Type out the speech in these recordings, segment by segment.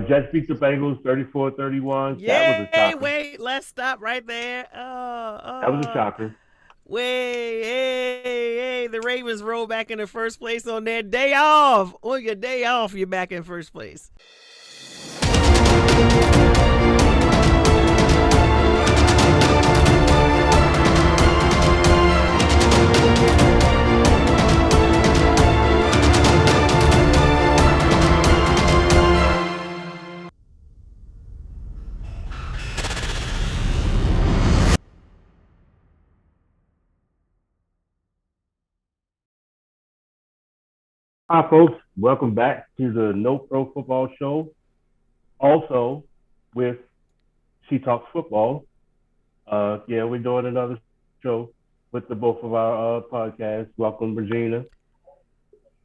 Jets beat the Bengals 34-31. That was a Yay! shocker. Wait, let's stop right there. That was a shocker. Wait, hey, the Ravens roll back into first place on their day off. On your day off, you're back in first place. Hi, folks. Welcome back to the No Pro Football Show. Also, with She Talks Football. Yeah, we're doing another show with the both of our podcasts. Welcome, Regina.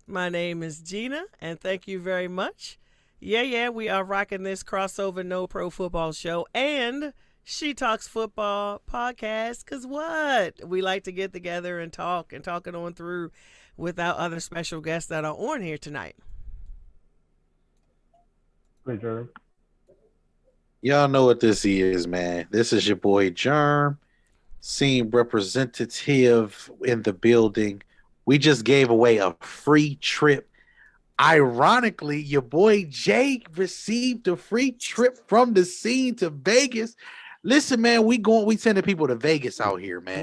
My name is Gina, and thank you very much. Yeah, we are rocking this crossover No Pro Football Show and She Talks Football podcast. Cause what? We like to get together and talk it on through with our other special guests that are on here tonight. Pleasure. Y'all know what this is, man. This is your boy Germ, scene representative in the building. We just gave away a free trip. Ironically, your boy Jake received a free trip from the scene to Vegas. Listen, man, we sending people to Vegas out here, man.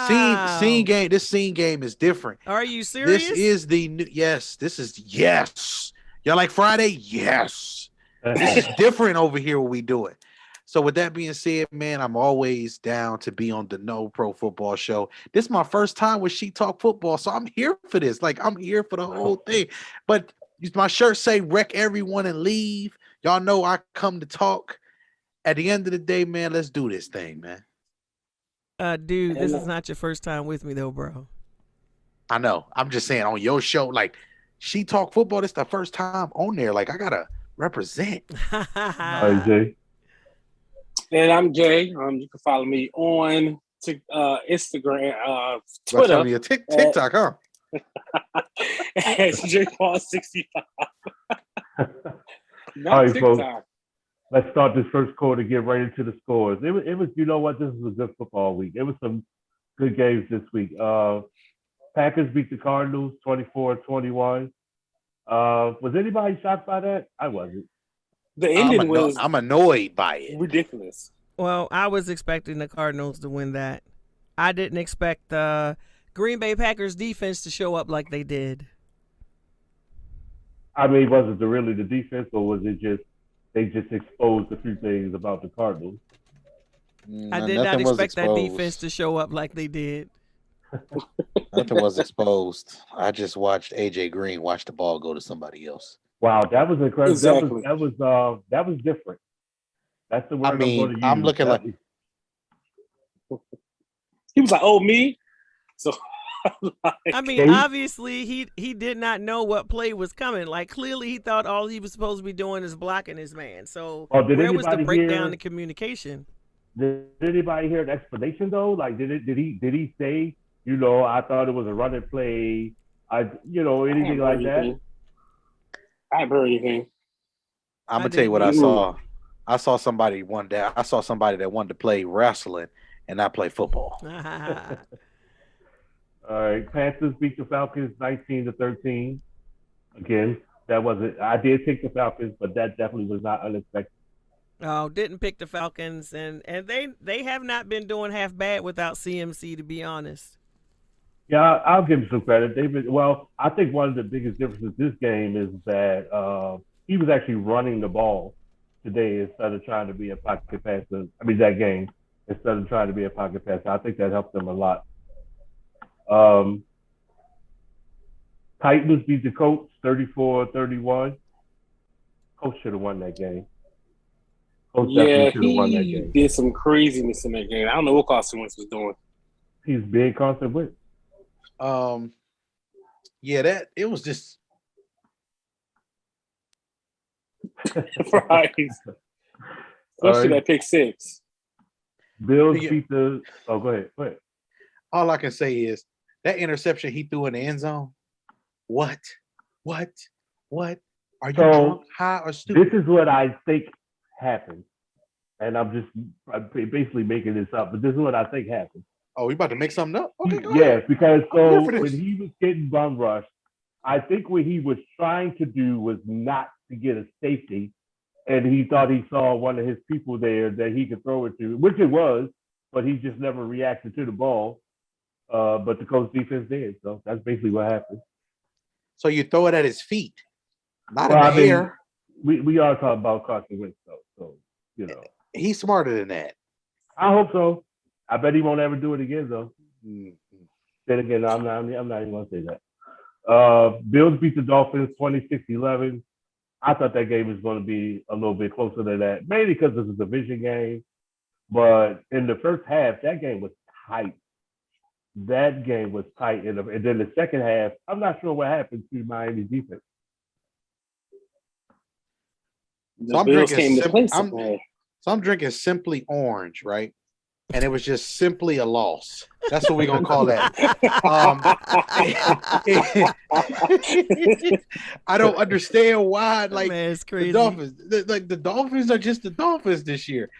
Scene Wow. game. This scene game is different. Are you This serious? is the new. Yes, this is yes. Y'all like Friday? Yes. This is different over here what we do it. So with that being said, man, I'm always down to be on the No Pro Football Show. This is my first time with She Talk Football, so I'm here for this. Like I'm here for the whole thing. But my shirt say "Wreck everyone and leave." Y'all know I come to talk. At the end of the day, man, let's do this thing, man. Dude, this is not your first time with me though, bro. I know. I'm just saying on your show, like She Talk Football. This the first time on there. Like I gotta represent. Hi, Jay. And I'm Jay. You can follow me on Instagram, Well, Twitter. your TikTok, huh? It's JPaul65. All Not right, folks. TikTok. Let's start this first quarter. Get right into the scores. It was. You know what? This was a good football week. It was some good games this week. Packers beat the Cardinals 24-21. Was anybody shocked by that? I wasn't. The ending was I'm annoyed by it. ridiculous. Well, I was expecting the Cardinals to win that. I didn't expect the Green Bay Packers defense to show up like they did. I mean, was it really the defense, or was it just they just exposed a few things about the Cardinals? I did not expect that defense to show up like they did. Nothing was exposed. I just watched AJ Green watch the ball go to somebody else. Wow, that was incredible. Exactly. That was different. That's the word I mean, I'm going to use. I'm looking like He was like, "Oh, me." So, I mean, obviously he did not know what play was coming. Like clearly he thought all he was supposed to be doing is blocking his man. So where was the breakdown in communication? Did anybody hear an explanation though? Like did he say, I thought it was a running play, anything like that? I haven't heard anything. I'm gonna tell you what I saw. I saw somebody one day. I saw somebody that wanted to play wrestling and not play football. All right, Panthers beat the Falcons 19-13. Again, that wasn't. I did take the Falcons, but that definitely was not unexpected. Oh, didn't pick the Falcons, and they have not been doing half bad without CMC, to be honest. Yeah, I'll give him some credit. I think one of the biggest differences this game is that he was actually running the ball today instead of trying to be a pocket passer. I mean, that game instead of trying to be a pocket passer. I think that helped them a lot. Titans beat the Colts 34-31. Coach should have won that game. Coach Yeah, definitely should have won that he game. did some craziness in that game. I don't know what Carson Wentz was doing. He's big Carson Wentz. Yeah, that it was just Right. Especially that pick six. Bills beat the. Oh, go ahead. Go ahead. all I can say is that interception he threw in the end zone. What? Are you drunk, high, or stupid? This is what I think happened. And I'm basically making this up, but this is what I think happened. Oh, you about to make something up? Okay, go Yeah, ahead. because when he was getting bum rushed, I think what he was trying to do was not to get a safety, and he thought he saw one of his people there that he could throw it to, which it was, but he just never reacted to the ball. But the Colts defense did, so that's basically what happened. So you throw it at his feet, not in the air. We are talking about Carson Wentz, though, so you know he's smarter than that. I hope so. I bet he won't ever do it again, though. Mm-hmm. Then again, I'm not even going to say that. Bills beat the Dolphins 26-11. I thought that game was going to be a little bit closer than that, mainly because it's a division game. But in the first half, that game was tight. And then the second half, I'm not sure what happened to Miami's defense. So I'm drinking Simply Orange, right? And it was just simply a loss. That's what we're gonna call that. I don't understand why. Like man, the Dolphins, the Dolphins are just the Dolphins this year.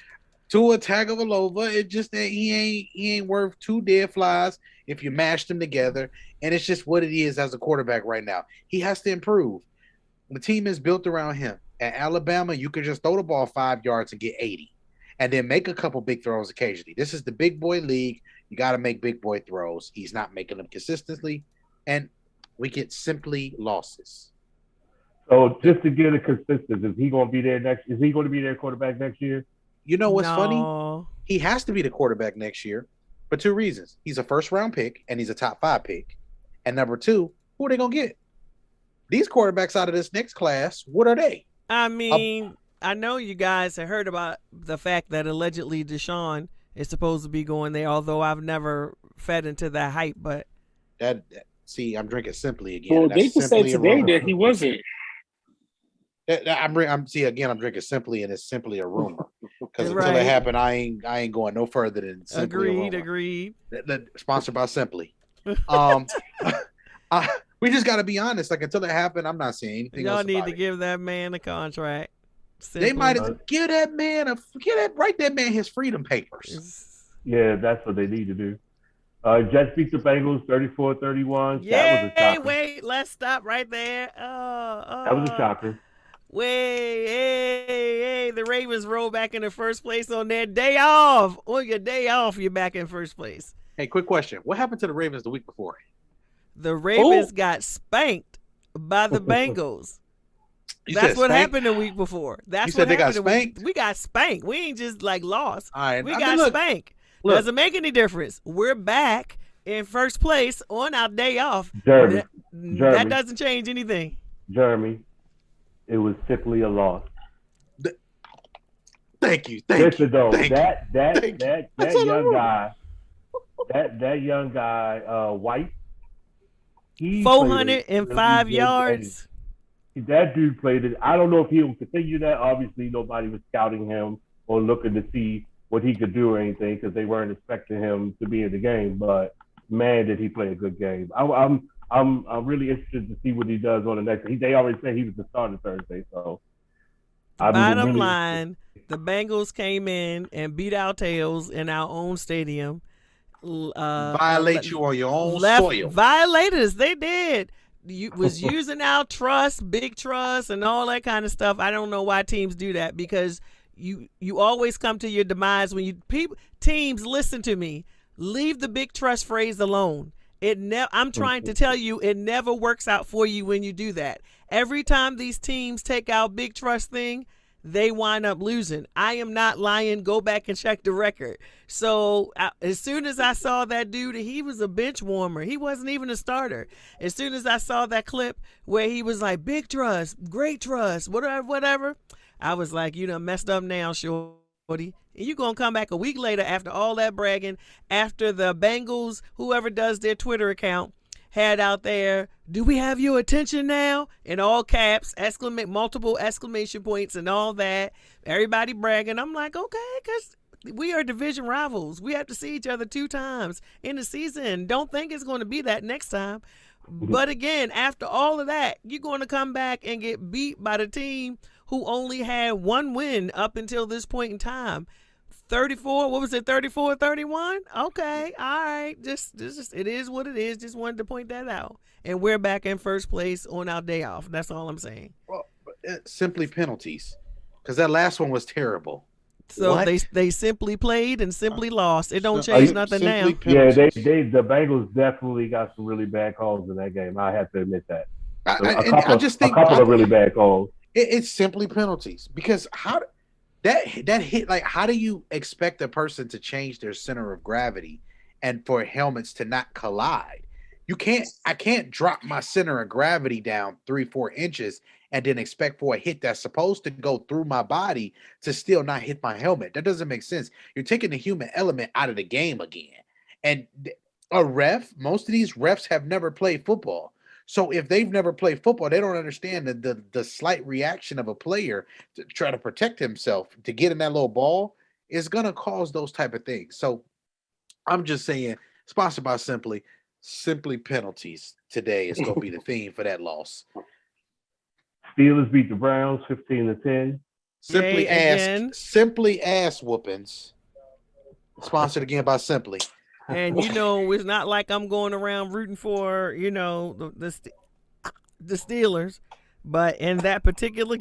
Tua Tagovailoa, it just that he ain't worth two dead flies if you mash them together. And it's just what it is as a quarterback right now. He has to improve. The team is built around him. At Alabama, you can just throw the ball 5 yards and get 80. And then make a couple big throws occasionally. This is the big boy league. You got to make big boy throws. He's not making them consistently. And we get simply losses. So just to get a consistency, is he going to be there next? Is he going to be their quarterback next year? You know what's funny? He has to be the quarterback next year for 2 reasons. He's a first-round pick, and he's a top 5 pick. And number 2, who are they going to get? These quarterbacks out of this next class, what are they? I mean, I know you guys have heard about the fact that allegedly Deshaun is supposed to be going there, although I've never fed into that hype. But see, I'm drinking Simply again. Well, they just said today that he wasn't. I'm drinking Simply, and it's simply a rumor. Because until it happened, I ain't going no further than Simply. Agreed. Sponsored by Simply. We just got to be honest. Like until it happened, I'm not saying anything. Y'all else need about to it. Give that man a contract. Simply. They might give that man write that man his freedom papers. Yeah, that's what they need to do. Jets beat the Bengals 34-31. Yeah, that was a shocker. Wait, let's stop right there. That was a shocker. Hey, the Ravens roll back in the first place on their day off. On your day off, you're back in first place. Hey, quick question. What happened to the Ravens the week before? The Ravens got spanked by the Bengals. That's what happened the week before. That's what happened. They got spanked? We got spanked. We ain't just like lost. All right. We got spanked. Doesn't make any difference. We're back in first place on our day off. Jeremy, that doesn't change anything. Jeremy, it was simply a loss. Thank you. That young guy, White. 405 yards. That dude played it. I don't know if he'll continue that. Obviously, nobody was scouting him or looking to see what he could do or anything because they weren't expecting him to be in the game. But man, did he play a good game! I'm really interested to see what he does on the next. They already said he was the starter Thursday, so. Bottom line, the Bengals came in and beat our tails in our own stadium. Violate you on your own soil. Violators, they did. You was using our trust, big trust, and all that kind of stuff. I don't know why teams do that because you always come to your demise when teams listen to me. Leave the big trust phrase alone. I'm trying to tell you, it never works out for you when you do that. Every time these teams take our big trust thing, they wind up losing. I am not lying. Go back and check the record. So as soon as I saw that dude, he was a bench warmer. He wasn't even a starter. As soon as I saw that clip where he was like, big trust, great trust, whatever, I was like, you done messed up now, shorty. And you going to come back a week later after all that bragging, after the Bengals, whoever does their Twitter account, had out there, do we have your attention now? In all caps, multiple exclamation points and all that. Everybody bragging. I'm like, okay, because we are division rivals. We have to see each other 2 times in the season. Don't think it's going to be that next time. But again, after all of that, you're going to come back and get beat by the team who only had 1 win up until this point in time. 34, what was it, 34-31? Okay, all right. Just it is what it is. Just wanted to point that out. And we're back in first place on our day off. That's all I'm saying. Well, simply penalties, because that last one was terrible. So What? they simply played and simply lost. It don't change nothing now. Yeah, the Bengals definitely got some really bad calls in that game. I have to admit that. I just think a couple of really bad calls. It's simply penalties, because how that hit, like, how do you expect a person to change their center of gravity and for helmets to not collide? I can't drop my center of gravity down 3-4 inches and then expect for a hit that's supposed to go through my body to still not hit my helmet. That doesn't make sense. You're taking the human element out of the game again. And most of these refs have never played football. So if they've never played football, they don't understand the slight reaction of a player to try to protect himself, to get in that little ball, is going to cause those type of things. So I'm just saying, sponsored by Simply Penalties today is going to be the theme for that loss. Steelers beat the Browns 15-10. Simply ass whoopings. Sponsored again by Simply. And it's not like I'm going around rooting for the Steelers, but in that particular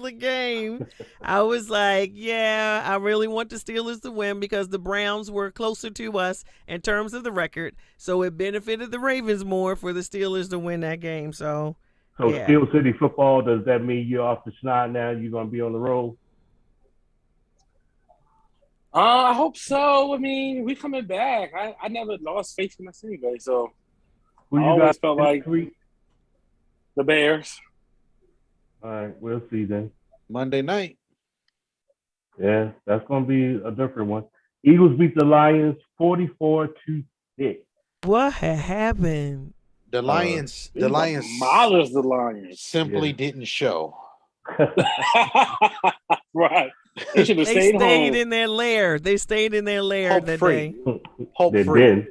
game, I was like, yeah, I really want the Steelers to win because the Browns were closer to us in terms of the record, so it benefited the Ravens more for the Steelers to win that game. So yeah. Steel City football, does that mean you're off the schneid now? You're going to be on the road? I hope so. I mean, we coming back. I never lost faith in us anyway, so Who you I always got felt this like week? the Bears. All right, we'll see then. Monday night. Yeah, that's going to be a different one. Eagles beat the Lions 44-6. What had happened? The Lions demolished the Lions. Simply didn't show. Right. They should have stayed home. In their lair. They stayed in their lair that day. Hope free.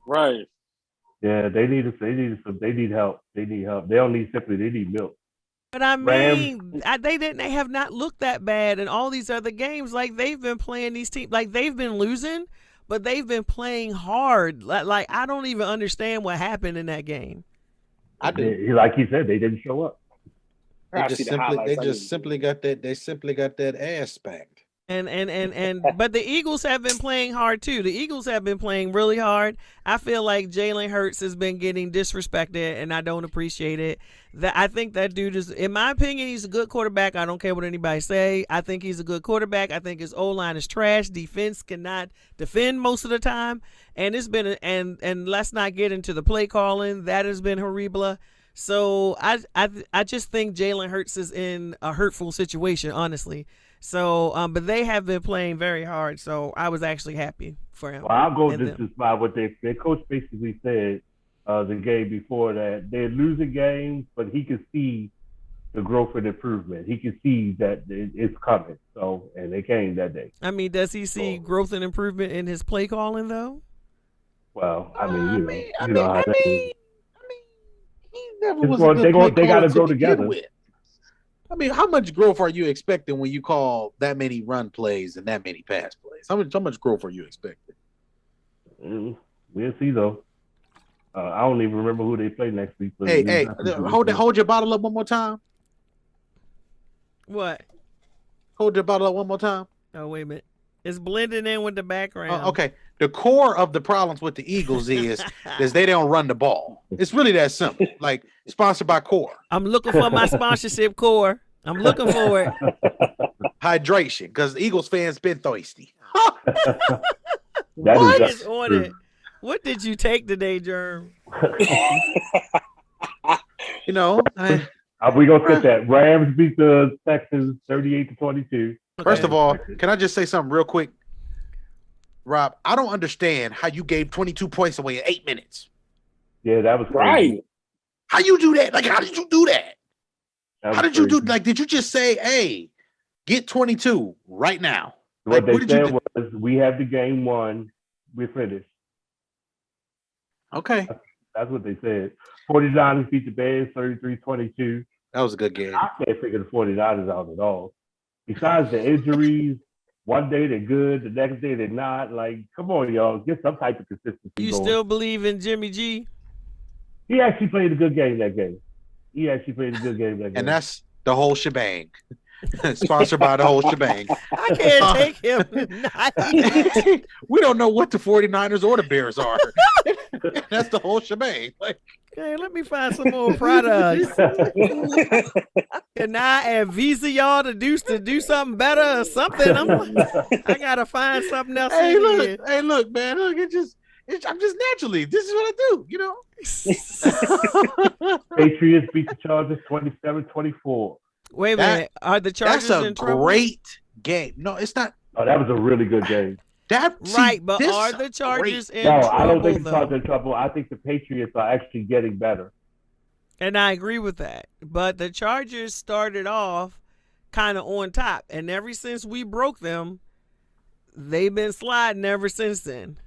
Right. Yeah, they need help. They don't need Simply. They need milk. But I mean, they have not looked that bad in all these other games. Like, they've been playing these teams, like, they've been losing, but they've been playing hard. Like I don't even understand what happened in that game. I do. Like he said, they didn't show up. They simply got that ass spanked. But the Eagles have been playing hard too. The Eagles have been playing really hard. I feel like Jalen Hurts has been getting disrespected, and I don't appreciate it. I think that dude is, in my opinion, he's a good quarterback. I don't care what anybody say. I think he's a good quarterback. I think his O-line is trash. Defense cannot defend most of the time, and it's been and let's not get into the play calling. That has been horrible. So I just think Jalen Hurts is in a hurtful situation, honestly. So, but they have been playing very hard. So I was actually happy for him. Well, I'll go just by what their coach basically said the game before that. They're losing games, but he can see the growth and improvement. He can see that it's coming. So, and they came that day. I mean, does he see growth and improvement in his play calling though? Well, I mean, he never was a good they got to go together. I mean, how much growth are you expecting when you call that many run plays and that many pass plays? How much growth are you expecting? We'll see though. I don't even remember who they play next week. Hey, hold your bottle up one more time. What? Hold your bottle up one more time. Oh, wait a minute. It's blending in with the background. Okay. The core of the problems with the Eagles is they don't run the ball. It's really that simple. Like, sponsored by Core. I'm looking for my sponsorship, Core. I'm looking for it. Hydration, because Eagles fans been thirsty. That is What just is on true. it? What did you take today, Germ? You know, We gonna set that. Rams beat the Texans 38-22. first of Okay. all, can I just say something real quick? Rob, I don't understand how you gave 22 points away in 8 minutes. Yeah, that was crazy. Right. How you do that? Like, how did you do that? That How was did you do? crazy. Like, did you just say, "Hey, get 22 right now"? What Like, they what did you said do? was, we have the game won. We're finished. Okay, That's what they said. 49ers beat the Bears 33-22. that was a good game. I can't figure the 49ers out at all. Besides the injuries, one day they're good, the next day they're not. Like, come on, y'all. Get some type of consistency You going. still believe in Jimmy G? He actually played a good game that game. And that's the whole shebang. Sponsored by the whole shebang. I can't take him tonight. We don't know what the 49ers or the Bears are. That's the whole shebang. Like, Okay, let me find some more products. Can I have Visa y'all to do something better or something? I gotta find something else hey, in look, here. hey, look, man. Look, I'm just naturally. This is what I do, you know. Patriots beat the Chargers 27-24. Wait a minute. Are the Chargers That's a in trouble? great game. No, it's not. Oh, that was a really good game. Right, but are the Chargers in No, trouble? I don't think the though? Chargers are in trouble. I think the Patriots are actually getting better. And I agree with that. But the Chargers started off kind of on top, and ever since we broke them, they've been sliding ever since then.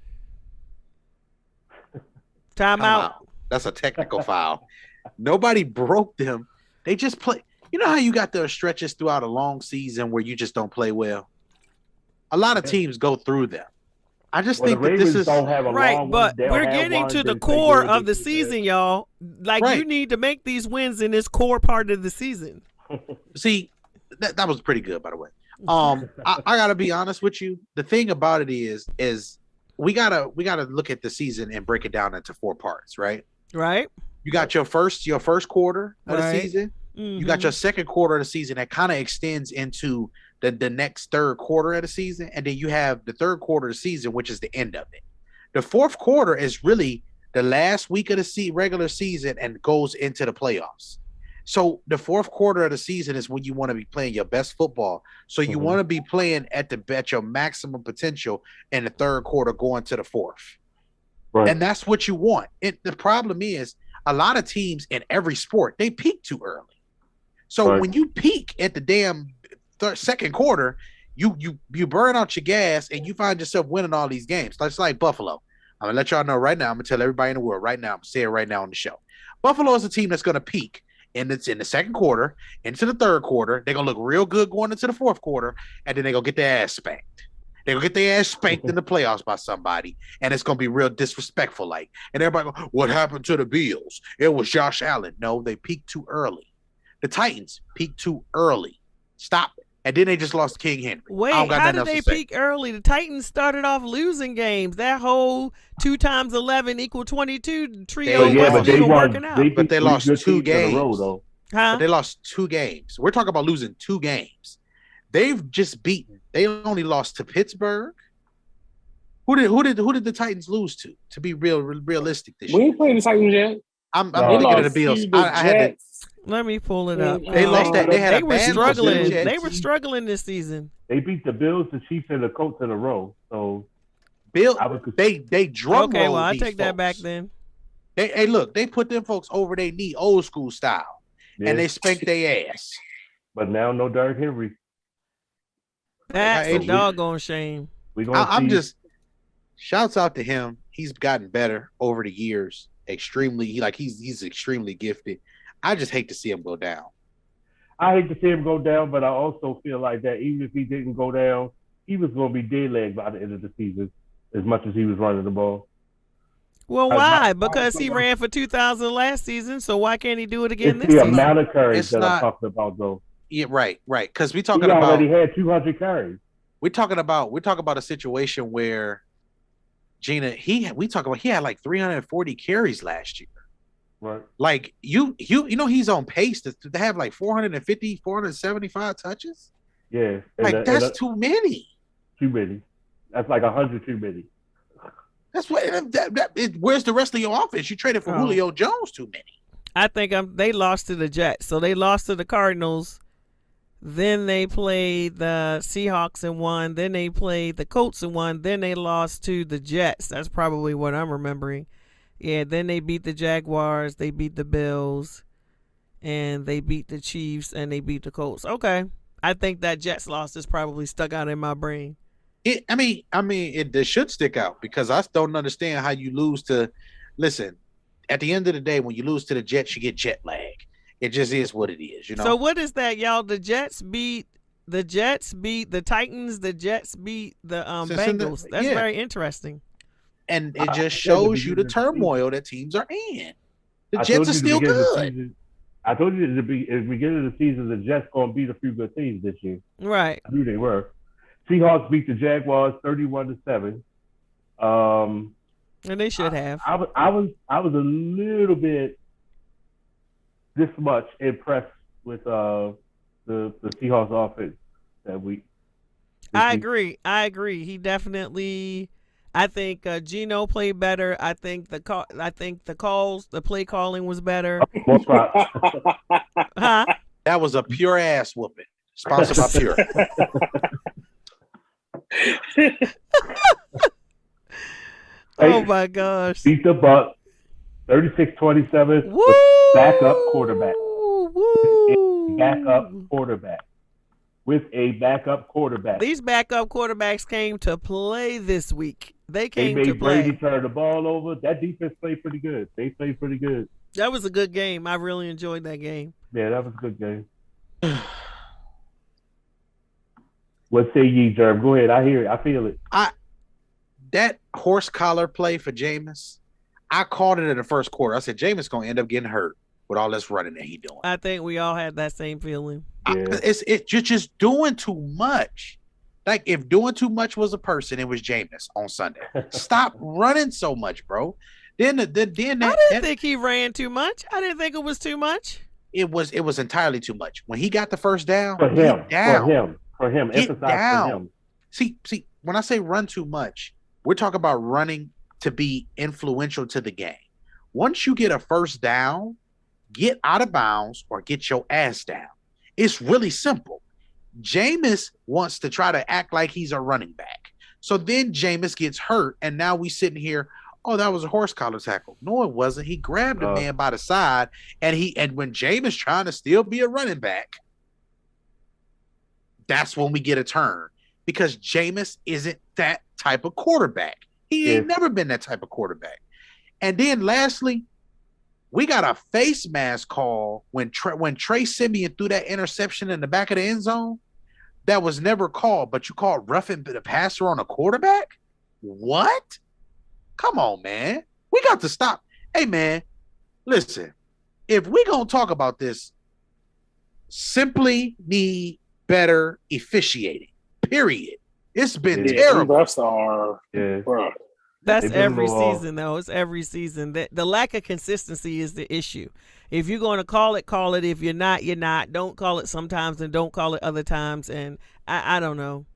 Timeout. That's a technical foul. Nobody broke them. They just play. You know how you got the stretches throughout a long season where you just don't play well? A lot of teams go through them. I just think that this is don't have a Right, long but one. we're getting to the core of the season, y'all. Like, you Right. need to make these wins in this core part of the season. see that was pretty good, by the way. I gotta be honest with you. The thing about it is we gotta look at the season and break it down into 4 parts, right? Right? You got your first quarter of the Right. season. You got your second quarter of the season that kind of extends into the next third quarter of the season, and then you have the third quarter of the season, which is the end of it. The fourth quarter is really the last week of the regular season and goes into the playoffs. So the fourth quarter of the season is when you want to be playing your best football. So you want to be playing at your maximum potential in the third quarter going to the fourth. Right. And that's what you want. The problem is a lot of teams in every sport, they peak too early. So Right. when you peak at the damn second quarter, you burn out your gas and you find yourself winning all these games. That's like Buffalo. I'm gonna let y'all know right now. I'm gonna tell everybody in the world right now. I'm gonna say it right now on the show. Buffalo is a team that's gonna peak, and it's in the second quarter, into the third quarter. They're gonna look real good going into the fourth quarter, and then they're gonna get their ass spanked. They're gonna get their ass spanked in the playoffs by somebody, and it's gonna be real disrespectful. Like, and everybody go, "What happened to the Bills? It was Josh Allen." No, they peaked too early. The Titans peaked too early. Stop it. And then they just lost King Henry. Wait, I don't got how nothing did they else to say. peak early? The Titans started off losing games. That whole 2 times 11 equal 22 trio But yeah, wasn't but they even won. working out. But they lost 2 games. in a row, though. But they lost 2 games. We're talking about losing 2 games. They've just beaten. They only lost to Pittsburgh. Who did the Titans lose to? To be realistic this We year, ain't playing the Titans yet. I'm They thinking of the lost Bills. to the I had to. Jets. Let me pull it up. They lost that. They had They a were bad struggling. Jets. They were struggling this season. They beat the Bills, the Chiefs, and the Colts in a row. So Bill, I was they drum Okay, well, rolled I these take that back folks. then. Hey, look, they put them folks over their knee, old school style, yeah. and they spanked their ass. But now no Derrick Henry. That's Hey, a doggone shame. We're gonna I'm see. just shouts out to him. He's gotten better over the years. He's extremely gifted. I just hate to see him go down. I hate to see him go down, but I also feel like that even if he didn't go down, he was going to be dead leg by the end of the season, as much as he was running the ball. Well, Uh, why? my- Because he ran for 2,000 last season, so why can't he do it again It's this the season? amount of carries It's that not- I'm talking about, though. Yeah, right. Because we He talking already about had 200 carries. we're talking about a situation where Gina he had like 340 carries last year. Right. Like you know he's on pace to have like 450, 475 touches. Yeah. Like that's too many. Too many. That's like 100 too many. That's what. Where's the rest of your offense? You traded for Julio Jones too many. I think they lost to the Jets. So they lost to the Cardinals. Then they played the Seahawks and won. Then they played the Colts and won. Then they lost to the Jets. That's probably what I'm remembering. Yeah, then they beat the Jaguars. They beat the Bills. And they beat the Chiefs. And they beat the Colts. Okay. I think that Jets loss is probably stuck out in my brain. It should stick out because I don't understand how you lose to. Listen, at the end of the day, when you lose to the Jets, you get jet lag. It just is what it is, you know. So what is that, y'all? The Jets beat the Titans. The Jets beat the Bengals. That's very interesting. And it just shows you the turmoil that teams are in. The Jets are still good. I told you at the beginning of the season, the Jets going to beat a few good teams this year. Right. I knew they were. Seahawks beat the Jaguars 31-7. And they should have. I was a little bit this much impressed with the Seahawks offense that week. I agree. He definitely. I think Geno played better. I think the play calling was better. Huh? That was a pure ass whooping. Sponsored by Pure. Oh my gosh. Beat the Bucs 36-27 with backup quarterback. With a backup quarterback. These backup quarterbacks came to play this week. They came to play. Brady turn the ball over. That defense played pretty good. They played pretty good. That was a good game. I really enjoyed that game. Yeah, that was a good game. What say ye, Jerm? Go ahead. I hear it. I feel it. That horse collar play for Jameis, I called it in the first quarter. I said, Jameis going to end up getting hurt with all this running that he doing. I think we all had that same feeling. Yeah. You're just doing too much. Like, if doing too much was a person, it was Jameis on Sunday. Stop running so much, bro. I didn't think he ran too much. I didn't think it was too much. It was entirely too much. When he got the first down, for him, emphasize for him. See, when I say run too much, we're talking about running to be influential to the game. Once you get a first down, get out of bounds or get your ass down. It's really simple. Jameis wants to try to act like he's a running back. So then Jameis gets hurt, and now we sitting here, oh, that was a horse collar tackle. No, it wasn't. He grabbed a man by the side, and when Jameis trying to still be a running back, that's when we get a turn. Because Jameis isn't that type of quarterback. He ain't never been that type of quarterback. And then lastly, we got a face mask call when Trey Simeon threw that interception in the back of the end zone. That was never called, but you called roughing the passer on a quarterback? What? Come on, man. We got to stop. Hey, man, listen, if we're going to talk about this, simply need better officiating, period. It's been terrible. That's every season, though. It's every season. The lack of consistency is the issue. If you're going to call it, call it. If you're not, you're not. Don't call it sometimes and don't call it other times. And I don't know.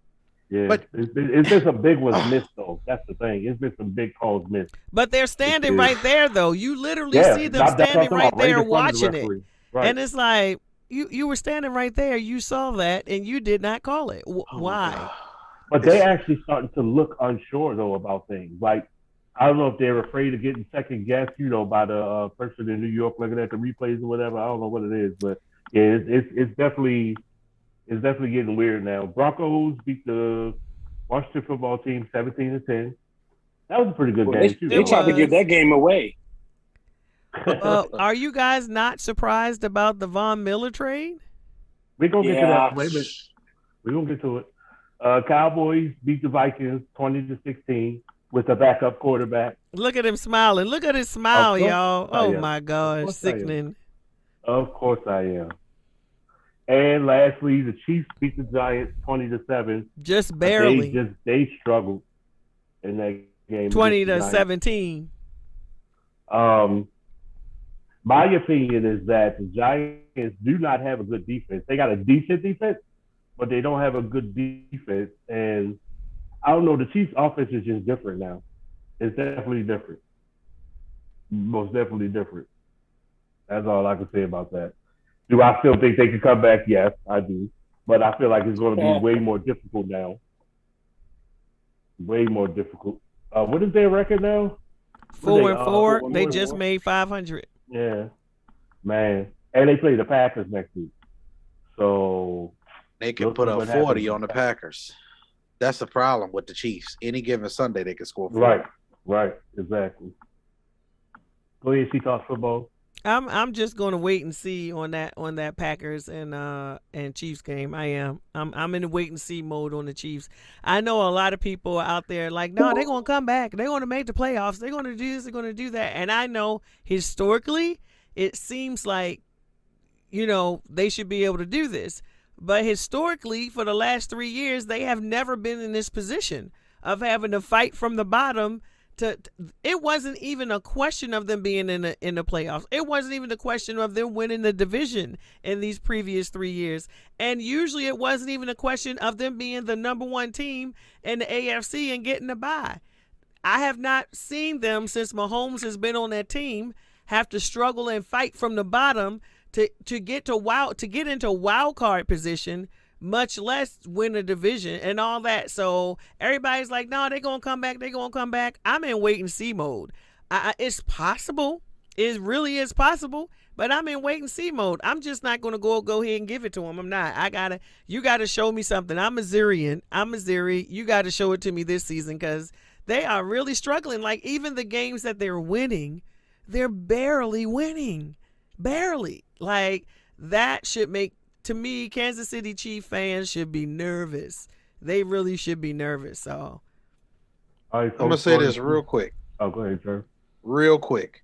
Yeah, but it's been some big ones missed, though. That's the thing. It's been some big calls missed. But they're standing right there, though. You literally see them standing right there watching it. Right. And it's like, you were standing right there. You saw that, and you did not call it. Why? But they actually starting to look unsure, though, about things. Like, I don't know if they're afraid of getting second guessed, by the person in New York looking at the replays or whatever. I don't know what it is, but yeah, it's definitely getting weird now. Broncos beat the Washington football team 17-10. That was a pretty good game too. They tried to give that game away. Are you guys not surprised about the Von Miller trade? We're gonna get to that later. We're gonna get to it. Cowboys beat the Vikings 20-16 with a backup quarterback. Look at him smiling. Look at his smile, y'all. Oh my gosh, sickening. Of course I am. And lastly, the Chiefs beat the Giants 20-7. Just barely. They struggled in that game. 20-17. My opinion is that the Giants do not have a good defense. They got a decent defense, but they don't have a good defense. And I don't know. The Chiefs' offense is just different now. It's definitely different. Most definitely different. That's all I can say about that. Do I still think they can come back? Yes, I do. But I feel like it's going to be way more difficult now. Way more difficult. What is their record now? 4-4. They just made 500. Yeah, man. And they play the Packers next week. So they can put up 40 on the Packers. That's the problem with the Chiefs. Any given Sunday, they can score 40. Right, exactly. Go ahead, she talks football. I'm just going to wait and see on that Packers and Chiefs game. I am. I'm in the wait and see mode on the Chiefs. I know a lot of people out there like, no, they're going to come back. They're going to make the playoffs. They're going to do this. They're going to do that. And I know historically, it seems like, they should be able to do this. But historically, for the last 3 years, they have never been in this position of having to fight from the bottom. It wasn't even a question of them being in the playoffs. It wasn't even a question of them winning the division in these previous 3 years. And usually it wasn't even a question of them being the number one team in the AFC and getting a bye. I have not seen them since Mahomes has been on that team have to struggle and fight from the bottom to get into wild card position, much less win a division and all that. So everybody's like, no, they're going to come back. They're going to come back. I'm in wait and see mode. It's possible. It really is possible. But I'm in wait and see mode. I'm just not going to go ahead and give it to them. I'm not. You got to show me something. I'm Missouri. You got to show it to me this season because they are really struggling. Like even the games that they're winning, they're barely winning. Barely. Like that should make, to me, Kansas City Chief fans should be nervous. They really should be nervous. So I'm going to say this real quick. Oh, go ahead, sir. Real quick.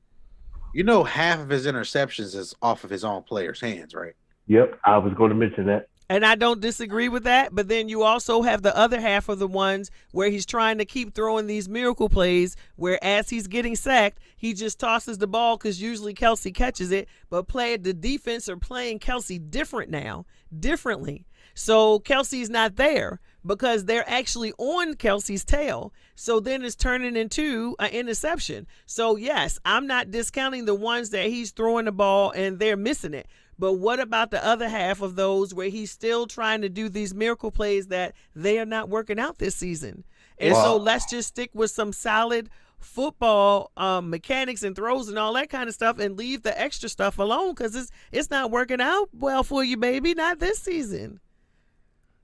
Half of his interceptions is off of his own players' hands, right? Yep, I was going to mention that. And I don't disagree with that, but then you also have the other half of the ones where he's trying to keep throwing these miracle plays where as he's getting sacked, he just tosses the ball because usually Kelsey catches it, but the defense are playing Kelsey differently. So Kelsey's not there because they're actually on Kelsey's tail. So then it's turning into an interception. So yes, I'm not discounting the ones that he's throwing the ball and they're missing it. But what about the other half of those where he's still trying to do these miracle plays that they are not working out this season? And so let's just stick with some solid football mechanics and throws and all that kind of stuff and leave the extra stuff alone because it's not working out well for you, baby. Not this season.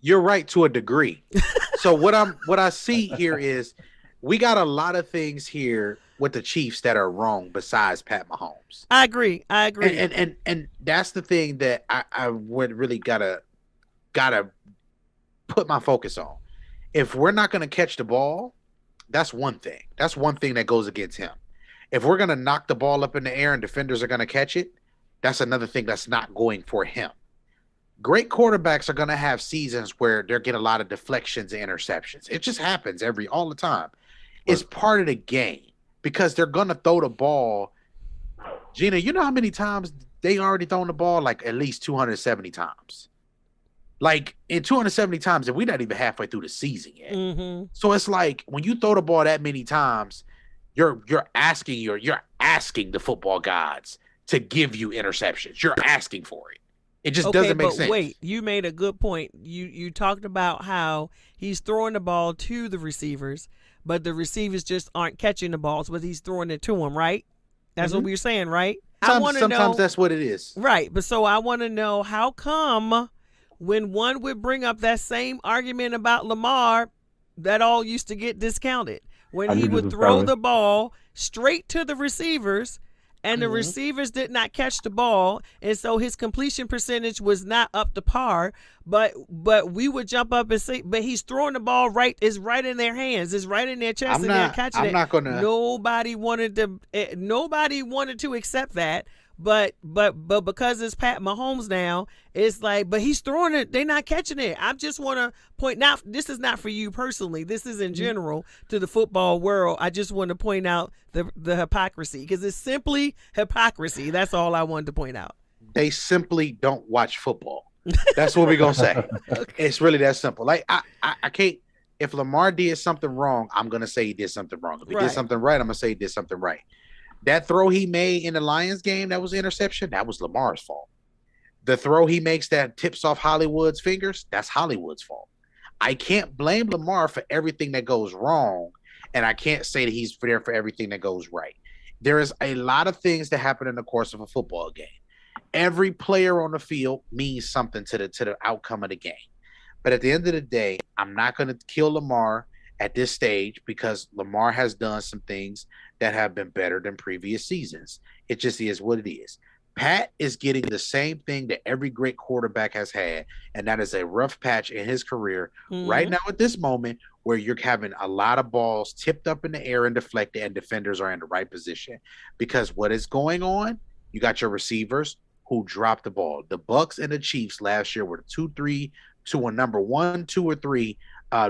You're right to a degree. So what I see here is we got a lot of things here with the Chiefs that are wrong besides Pat Mahomes. I agree. And that's the thing that I would really gotta put my focus on. If we're not gonna catch the ball, that's one thing. That's one thing that goes against him. If we're gonna knock the ball up in the air and defenders are gonna catch it, that's another thing that's not going for him. Great quarterbacks are gonna have seasons where they're getting a lot of deflections and interceptions. It just happens all the time. It's part of the game. Because they're going to throw the ball. Gina, you know how many times they already thrown the ball? Like at least 270 times. Like in 270 times, and we're not even halfway through the season yet. Mm-hmm. So it's like when you throw the ball that many times, you're asking the football gods to give you interceptions. You're asking for it. It just doesn't make sense. Wait, you made a good point. You talked about how he's throwing the ball to the receivers, but the receivers just aren't catching the balls, but he's throwing it to them, right? That's what we're saying, right? Sometimes that's what it is. Right, but so I want to know how come when one would bring up that same argument about Lamar, that all used to get discounted. When he would throw the ball straight to the receivers, and the receivers did not catch the ball, and so his completion percentage was not up to par. But we would jump up and say, but he's throwing the ball it's right in their hands, it's right in their chest, and they're catching it. Nobody wanted to accept that. But because it's Pat Mahomes now, it's like, but he's throwing it, they're not catching it. I just want to point out, this is not for you personally. This is in general to the football world. I just want to point out the hypocrisy, because it's simply hypocrisy. That's all I wanted to point out. They simply don't watch football. That's what we're gonna say. Okay. It's really that simple. Like I can't. If Lamar did something wrong, I'm gonna say he did something wrong. If he did something right, I'm gonna say he did something right. That throw he made in the Lions game, that was an interception. That was Lamar's fault. The throw he makes that tips off Hollywood's fingers, that's Hollywood's fault. I can't blame Lamar for everything that goes wrong, and I can't say that he's there for everything that goes right. There is a lot of things that happen in the course of a football game. Every player on the field means something to the outcome of the game. But at the end of the day, I'm not going to kill Lamar at this stage, because Lamar has done some things that have been better than previous seasons. It just is what it is. Pat is getting the same thing that every great quarterback has had, and that is a rough patch in his career right now at this moment, where you're having a lot of balls tipped up in the air and deflected, and defenders are in the right position. Because what is going on, you got your receivers who dropped the ball. The Bucks and the Chiefs last year were the 2-3 to a number 1, 2, or 3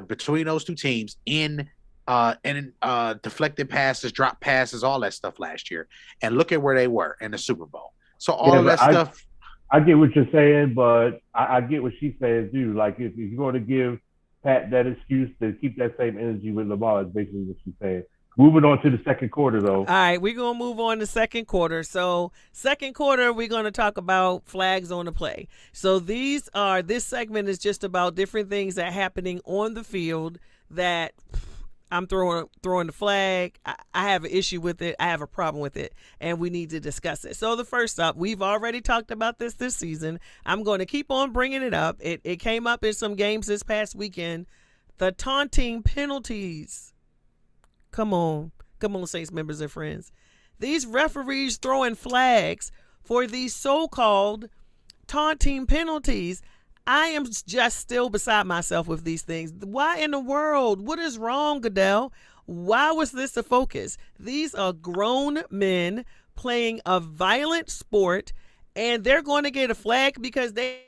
between those two teams in deflected passes, drop passes, all that stuff last year. And look at where they were in the Super Bowl. So all of that stuff. I get what you're saying, but I get what she's saying too. Like, if you're going to give Pat that excuse to keep that same energy with Lamar, is basically what she's saying. Moving on to the second quarter, though. All right, we're going to move on to second quarter. So second quarter, we're going to talk about flags on the play. So this segment is just about different things that are happening on the field that I'm throwing the flag. I have an issue with it. I have a problem with it, and we need to discuss it. So the first up, we've already talked about this season. I'm going to keep on bringing it up. It came up in some games this past weekend. The taunting penalties. Come on, Saints members and friends. These referees throwing flags for these so-called taunting penalties. I am just still beside myself with these things. Why in the world? What is wrong, Goodell? Why was this the focus? These are grown men playing a violent sport, and they're going to get a flag because they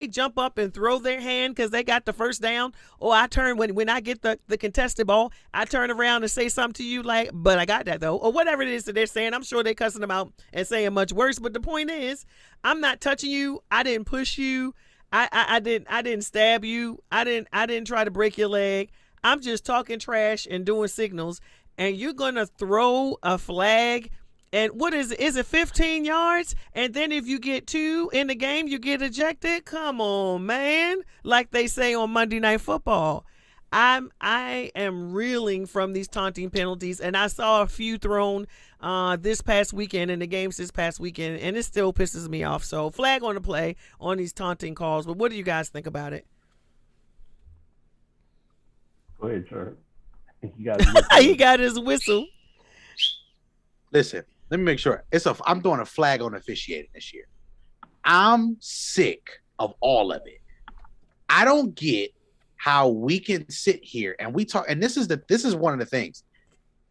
jump up and throw their hand because they got the first down. Or I turn, when I get the contested ball, I turn around and say something to you like, but I got that though, or whatever it is that they're saying. I'm sure they're cussing them out and saying much worse, but the point is, I'm not touching you. I didn't push you. I didn't stab you. I didn't try to break your leg. I'm just talking trash and doing signals, and you're gonna throw a flag. And what is it? Is it 15 yards? And then if you get 2 in the game, you get ejected? Come on, man. Like they say on Monday Night Football. I am reeling from these taunting penalties, and I saw a few thrown this past weekend in the games this past weekend, and it still pisses me off. So flag on the play on these taunting calls. But what do you guys think about it? Go ahead, sir. He got his whistle. Listen. Let me make sure. I'm doing a flag on officiating this year. I'm sick of all of it. I don't get how we can sit here and we talk. And this is one of the things.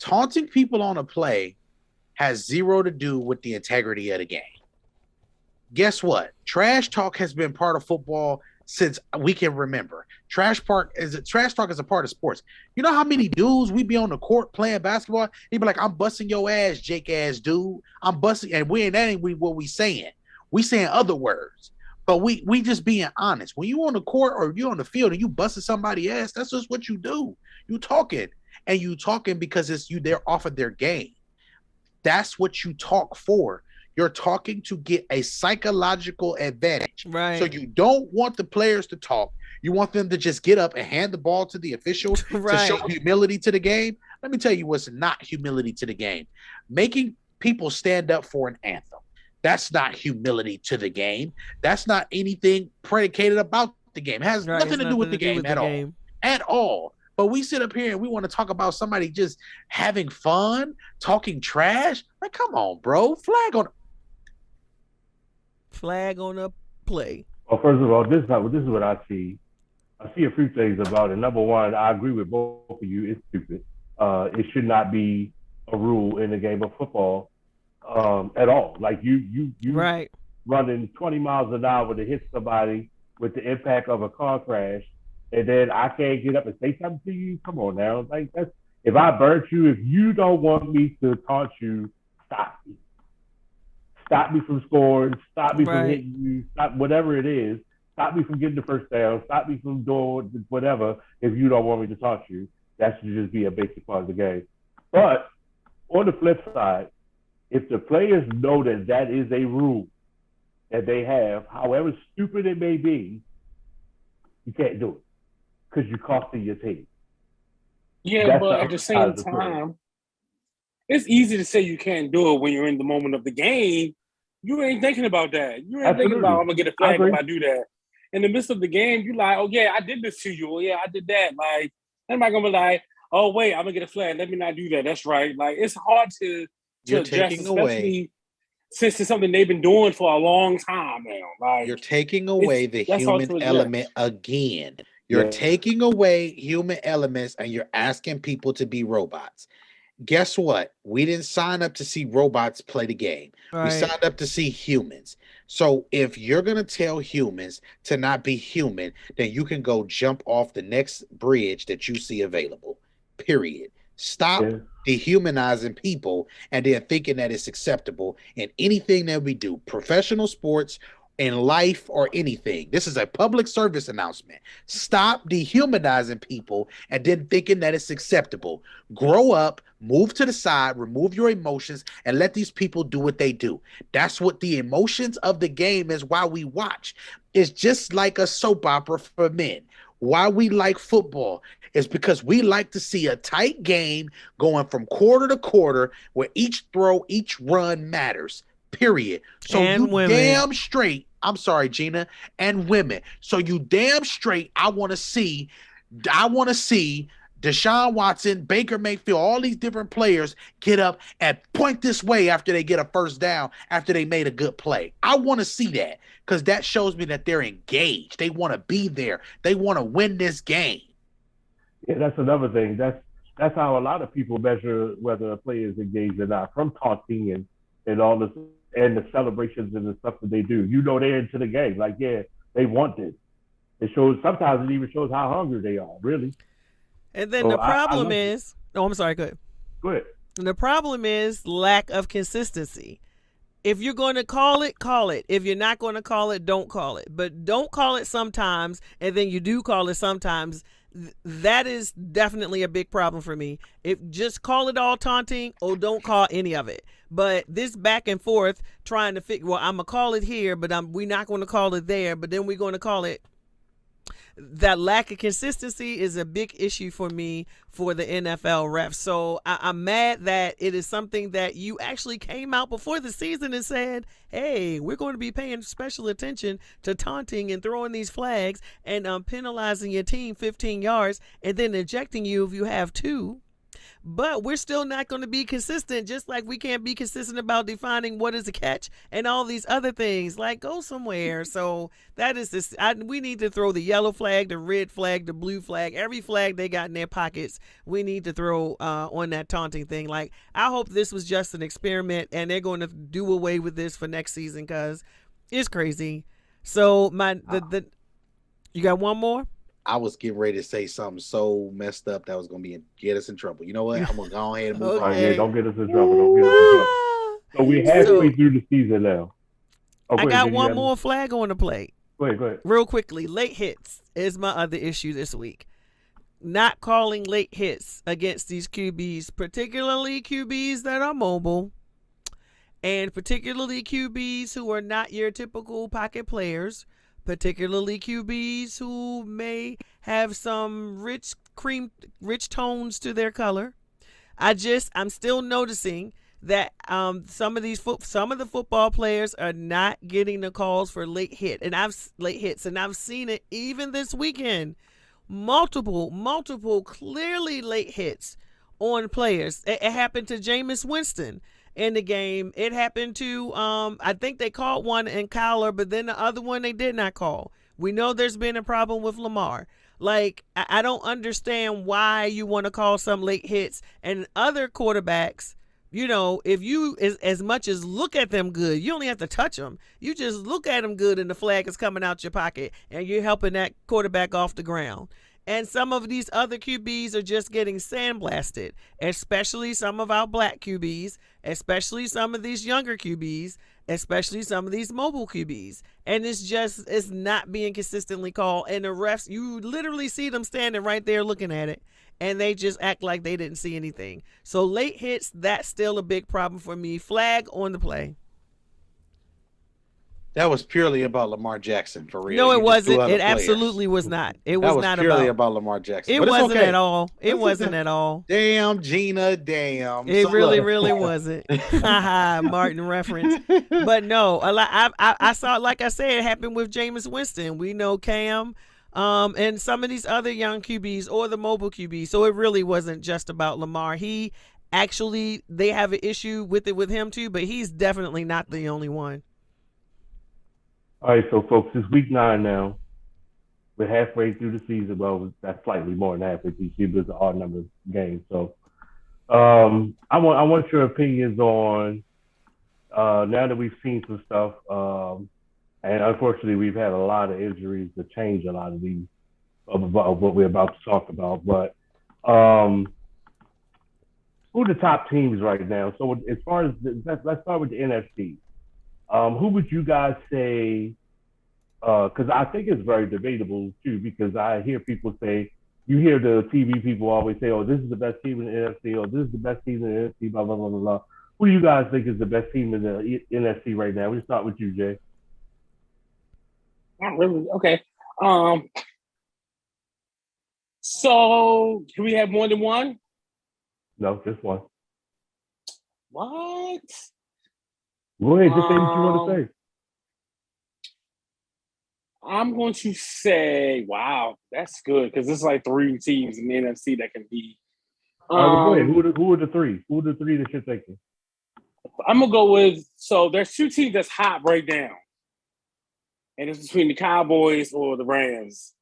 Taunting people on a play has zero to do with the integrity of the game. Guess what? Trash talk has been part of football since we can remember. Trash talk is a part of sports. You know how many dudes we be on the court playing basketball? He be like, "I'm busting your ass, Jake ass dude. I'm busting," and that ain't what we saying. We saying other words, but we just being honest. When you on the court or you on the field and you busting somebody ass, that's just what you do. You talking because it's you. They're off of their game. That's what you talk for. You're talking to get a psychological advantage. Right. So you don't want the players to talk. You want them to just get up and hand the ball to the official to show humility to the game. Let me tell you what's not humility to the game. Making people stand up for an anthem. That's not humility to the game. That's not anything predicated about the game. It has nothing to do with the game at all. At all. But we sit up here and we want to talk about somebody just having fun, talking trash. Like, come on, bro. Flag on a play. Well, first of all, this is what I see. I see a few things about it. Number one, I agree with both of you. It's stupid. It should not be a rule in the game of football. at all. Like you Right. running 20 miles an hour to hit somebody with the impact of a car crash, and then I can't get up and say something to you. Come on now, like that's if I burnt you, if you don't want me to taunt you, stop me. Stop me from scoring. Stop me from Right. hitting you. Stop whatever it is. Stop me from getting the first down. Stop me from doing whatever. If you don't want me to taunt you, that should just be a basic part of the game. But on the flip side, if the players know that that is a rule that they have, however stupid it may be, you can't do it because you're costing your team. Yeah, That's the but at the other side same of the coin. time, it's easy to say you can't do it when you're in the moment of the game. You ain't thinking about that. You ain't thinking about Absolutely. I'm gonna get a I flag if agree. I do that. In the midst of the game, you like, oh yeah, I did this to you. Oh yeah, I did that. Like, everybody gonna be like, oh wait, I'm gonna get a flag. Let me not do that. That's right. Like, it's hard to You're adjust, taking away. especially since it's something they've been doing for a long time now. Like, You're taking away the that's hard human to adjust. element again. You're Yeah. taking away human elements and you're asking people to be robots. Guess what? We didn't sign up to see robots play the game. We Right. signed up to see humans. So if you're going to tell humans to not be human, then you can go jump off the next bridge that you see available. Period. Stop Yeah. dehumanizing people and then thinking that it's acceptable in anything that we do, professional sports, in life, or anything. This is a public service announcement. Stop dehumanizing people and then thinking that it's acceptable. Grow up, move to the side, remove your emotions, and let these people do what they do. That's what the emotions of the game is. Why we watch. It's just like a soap opera for men. Why we like football is because we like to see a tight game going from quarter to quarter where each throw, each run matters. Period. So And you women. damn straight, I'm sorry, Gina, and women. So you damn straight, I want to see Deshaun Watson, Baker Mayfield, all these different players get up and point this way after they get a first down, after they made a good play. I want to see that because that shows me that they're engaged. They want to be there. They want to win this game. Yeah, that's another thing. That's how a lot of people measure whether a player is engaged or not, from taunting and all this and the celebrations and the stuff that they do. You know they're into the game. Like, yeah, they want this. It shows sometimes it even shows how hungry they are, really. And then So the I problem love it. is, oh, I'm sorry, go ahead. Go ahead. The problem is lack of consistency. If you're going to call it, call it. If you're not going to call it, don't call it. But don't call it sometimes, and then you do call it sometimes. That is definitely a big problem for me. If just call it all taunting or don't call any of it. But this back and forth trying to figure, well, I'm going to call it here, but we're not going to call it there, but then we're going to call it. That lack of consistency is a big issue for me for the NFL refs. So I'm mad that it is something that you actually came out before the season and said, hey, we're going to be paying special attention to taunting and throwing these flags and penalizing your team 15 yards and then ejecting you if you have two. But we're still not going to be consistent, just like we can't be consistent about defining what is a catch and all these other things. Like, go somewhere. So that is this. We need to throw the yellow flag, the red flag, the blue flag, every flag they got in their pockets. We need to throw on that taunting thing. Like, I hope this was just an experiment and they're going to do away with this for next season because it's crazy. So you got one more? I was getting ready to say something so messed up that was going to get us in trouble. You know what? I'm going to go ahead and move on. Okay. Yeah, don't get us in trouble. Don't get us in trouble. So we're halfway through the season now. Oh, I got one more flag on the plate. Go ahead. Real quickly, late hits is my other issue this week. Not calling late hits against these QBs, particularly QBs that are mobile, and particularly QBs who are not your typical pocket players, particularly QBs who may have some rich tones to their color. I'm still noticing that some of the football players are not getting the calls for late hits, and I've seen it even this weekend. Multiple clearly late hits on players. It happened to Jameis Winston in the game. It happened to I think they called one in Kyler, but then the other one they did not call. We know there's been a problem with Lamar. Like, I don't understand why you want to call some late hits and other quarterbacks if you as much as look at them good, you only have to touch them. You just look at them good and the flag is coming out your pocket and you're helping that quarterback off the ground. And some of these other QBs are just getting sandblasted, especially some of our black QBs, especially some of these younger QBs, especially some of these mobile QBs. And it's not being consistently called. And the refs, you literally see them standing right there looking at it, and they just act like they didn't see anything. So late hits, that's still a big problem for me. Flag on the play. That was purely about Lamar Jackson, for real. No, it wasn't. It absolutely was not. It was not purely about Lamar Jackson. It wasn't at all. It wasn't at all. Damn, Gina, damn. It really wasn't. Martin reference. But no, I saw, like I said, it happened with Jameis Winston. We know Cam, and some of these other young QBs or the mobile QBs. So it really wasn't just about Lamar. They have an issue with him too, but he's definitely not the only one. All right, so folks, it's week 9 now. We're halfway through the season. Well, that's slightly more than halfway through the season. It's an odd number of games. So, I want your opinions on now that we've seen some stuff, and unfortunately, we've had a lot of injuries to change a lot of these of what we're about to talk about. But who are the top teams right now? So, as far as let's start with the NFC. Who would you guys say? Because I think it's very debatable too. Because I hear people say, you hear the TV people always say, "Oh, this is the best team in the NFC," or "This is the best team in the NFC." Blah blah blah blah blah. Who do you guys think is the best team in the NFC right now? We start with you, Jay. Not really. Okay. So can we have more than one? No, just one. What? Go ahead, just say what you want to say. I'm going to say, wow, that's good, because there's like 3 teams in the NFC that can be. All right, well, go ahead. Who are the 3? Who are the 3 that you're thinking? I'm gonna go with. So there's 2 teams that's hot right now, and it's between the Cowboys or the Rams.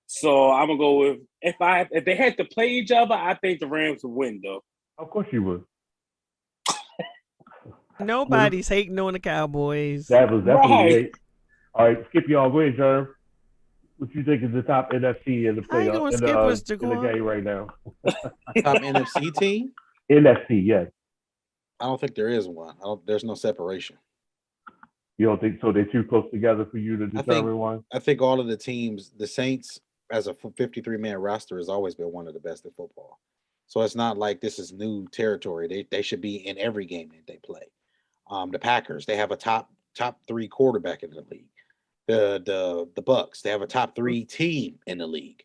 So I'm gonna go with if they had to play each other, I think the Rams would win though. Of course you would. Nobody's hating on the Cowboys. That was definitely hate. All right, skip y'all. Go ahead, Jerv. What you think is the top NFC in the play in the game right now? Top NFC team? NFC, yes. I don't think there is one. There's no separation. You don't think so? They're too close together for you to determine one? I think all of the teams, the Saints as a 53-man roster has always been one of the best in football. So it's not like this is new territory. They should be in every game that they play. The Packers, they have a top 3 quarterback in the league. The Bucks, they have a top 3 team in the league.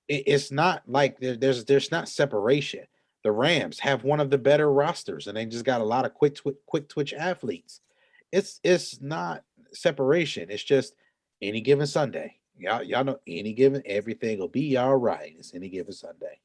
It's not like there's not separation. The Rams have one of the better rosters, and they just got a lot of quick twitch athletes. It's not separation. It's just any given Sunday. Y'all know everything will be all right. It's any given Sunday.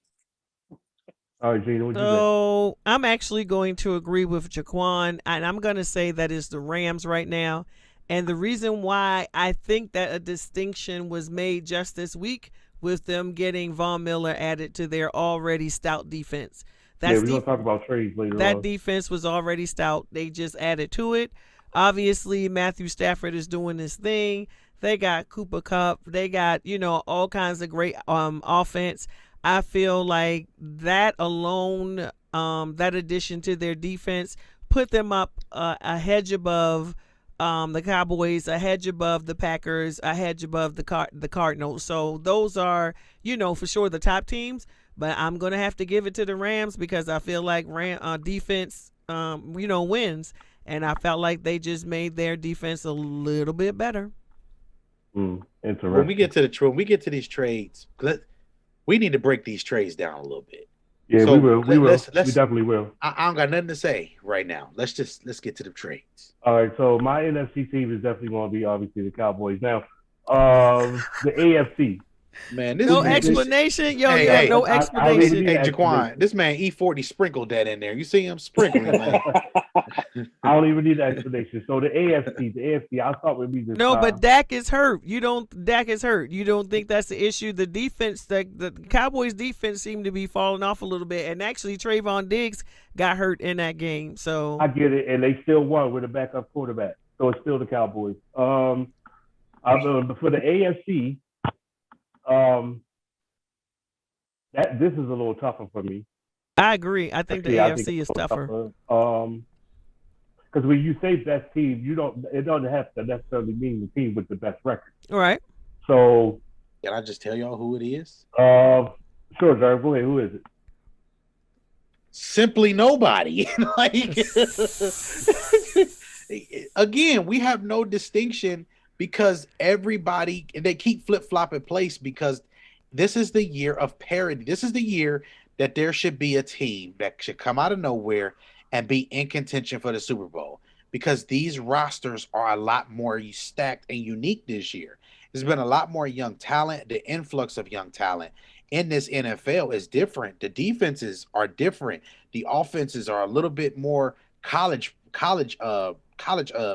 All right, Gina, so I'm actually going to agree with Jaquan, and I'm going to say that it's the Rams right now. And the reason why I think that a distinction was made just this week with them getting Von Miller added to their already stout defense. We're going to talk about trades later on. That defense was already stout. They just added to it. Obviously, Matthew Stafford is doing his thing. They got Cooper Kupp. They got, all kinds of great offense. I feel like that alone, that addition to their defense, put them up a hedge above the Cowboys, a hedge above the Packers, a hedge above the Cardinals. So those are, for sure the top teams. But I'm going to have to give it to the Rams because I feel like defense, wins. And I felt like they just made their defense a little bit better. Interesting. When we get to these trades, we need to break these trades down a little bit. Yeah, so we will. We definitely will. I don't got nothing to say right now. Let's get to the trades. All right. So my NFC team is definitely going to be obviously the Cowboys. Now, the AFC. Man, no explanation. No explanation. Hey, Jaquan, this man E40 sprinkled that in there. You see him sprinkling, man. I don't even need an explanation. So the AFC, I'll start with me this No, time. but Dak is hurt. Dak is hurt. You don't think that's the issue? The defense, the Cowboys defense seemed to be falling off a little bit, and actually Trayvon Diggs got hurt in that game. So I get it, and they still won with a backup quarterback. So it's still the Cowboys. For the AFC, that this is a little tougher for me. I agree. I think the AFC is tougher. Because when you say best team, it doesn't have to necessarily mean the team with the best record. All right. So can I just tell y'all who it is? Sure, Jared. Go ahead. Who is it? Simply nobody. Again, we have no distinction because everybody, they keep flip-flopping place because this is the year of parity. This is the year that there should be a team that should come out of nowhere and be in contention for the Super Bowl because these rosters are a lot more stacked and unique this year. There's been a lot more young talent. The influx of young talent in this NFL is different. The defenses are different. The offenses are a little bit more college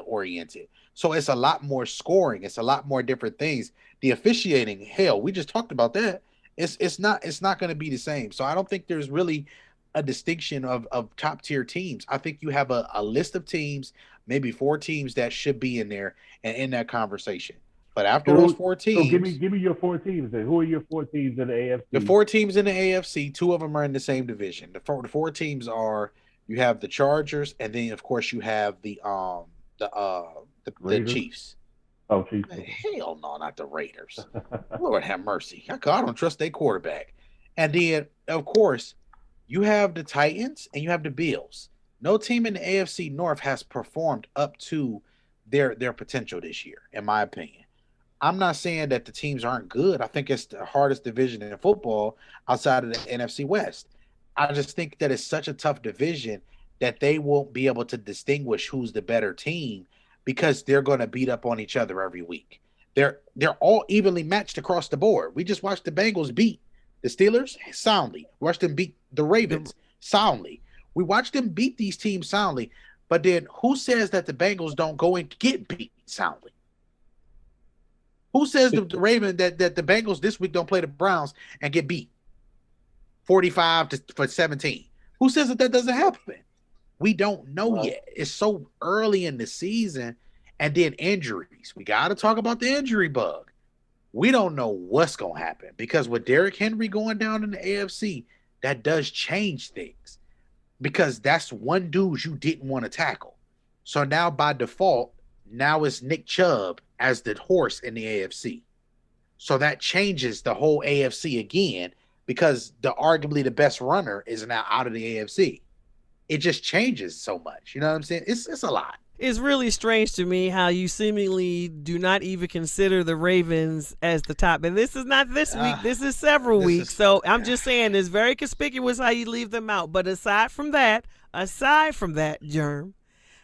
oriented. So it's a lot more scoring. It's a lot more different things. The officiating, hell, we just talked about that. It's not going to be the same. So I don't think there's really a distinction of top tier teams. I think you have a list of teams, maybe 4 teams that should be in there and in that conversation. But after those 4 teams, so give me your 4 teams. Then who are your 4 teams in the AFC? The 4 teams in the AFC, 2 of them are in the same division. The four teams are, you have the Chargers, and then of course you have the Chiefs. Oh, Chiefs. Hell no, not the Raiders. Lord have mercy. I don't trust their quarterback. And then of course you have the Titans and you have the Bills. No team in the AFC North has performed up to their potential this year, in my opinion. I'm not saying that the teams aren't good. I think it's the hardest division in football outside of the NFC West. I just think that it's such a tough division that they won't be able to distinguish who's the better team because they're going to beat up on each other every week. They're all evenly matched across the board. We just watched the Bengals beat the Steelers soundly. We watched them beat the Ravens soundly. We watched them beat these teams soundly. But then who says that the Bengals don't go and get beat soundly? Who says the Ravens that the Bengals this week don't play the Browns and get beat 45-17? Who says that doesn't happen? We don't know yet. It's so early in the season, and then injuries. We got to talk about the injury bug. We don't know what's going to happen because with Derrick Henry going down in the AFC, that does change things because that's one dude you didn't want to tackle. So now by default, now it's Nick Chubb as the horse in the AFC. So that changes the whole AFC again because arguably the best runner is now out of the AFC. It just changes so much. You know what I'm saying? It's a lot. It's really strange to me how you seemingly do not even consider the Ravens as the top. And this is not this week. This is several weeks. So I'm just saying it's very conspicuous how you leave them out. But aside from that, Germ,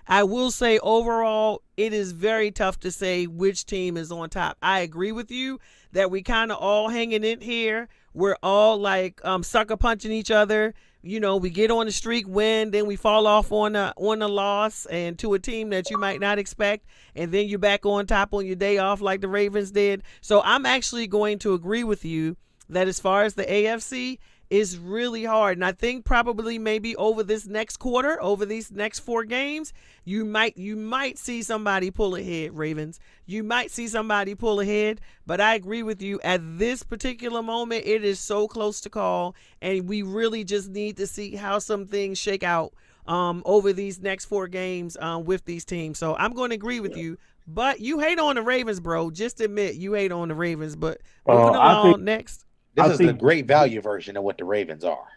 I will say overall, it is very tough to say which team is on top. I agree with you that we kind of all hanging in here. We're all like sucker punching each other. You know, we get on the streak, win, then we fall off on a loss and to a team that you might not expect, and then you're back on top on your day off like the Ravens did. So I'm actually going to agree with you that as far as the AFC, is really hard. And I think probably maybe over this next quarter, over these next 4 games, you might see somebody pull ahead, Ravens. You might see somebody pull ahead, but I agree with you. At this particular moment, it is so close to call, and we really just need to see how some things shake out over these next 4 games with these teams. So I'm going to agree with you. But you hate on the Ravens, bro. Just admit you hate on the Ravens. But moving along next. This is the great value version of what the Ravens are.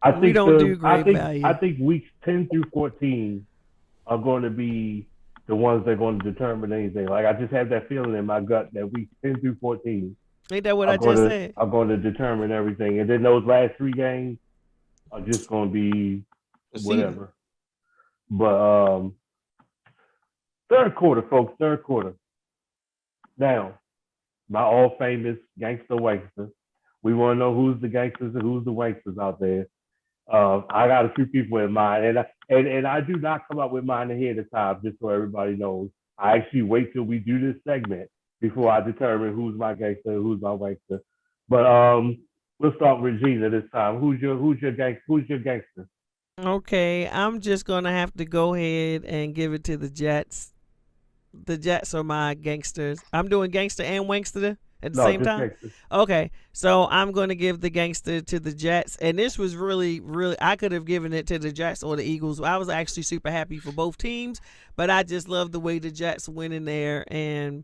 I think we don't do great value. I think weeks 10 through 14 are going to be the ones that are going to determine anything. Like I just have that feeling in my gut that weeks 10 through 14 ain't that what I just said? Are going to determine everything. And then those last 3 games are just going to be whatever. But third quarter, folks, third quarter. Now, my all famous gangster wankster. We want to know who's the gangsters and who's the wanksters out there. I got a few people in mind, and I do not come up with mine ahead of time, just so everybody knows. I actually wait till we do this segment before I determine who's my gangster, who's my gangster. But we'll start with Regina this time. Who's your gangster? Okay, I'm just gonna have to go ahead and give it to the Jets. The Jets are my gangsters. I'm doing gangster and wankster at the No, same just time. gangster. Okay, so I'm going to give the gangster to the Jets, and this was really, really. I could have given it to the Jets or the Eagles. I was actually super happy for both teams, but I just love the way the Jets went in there and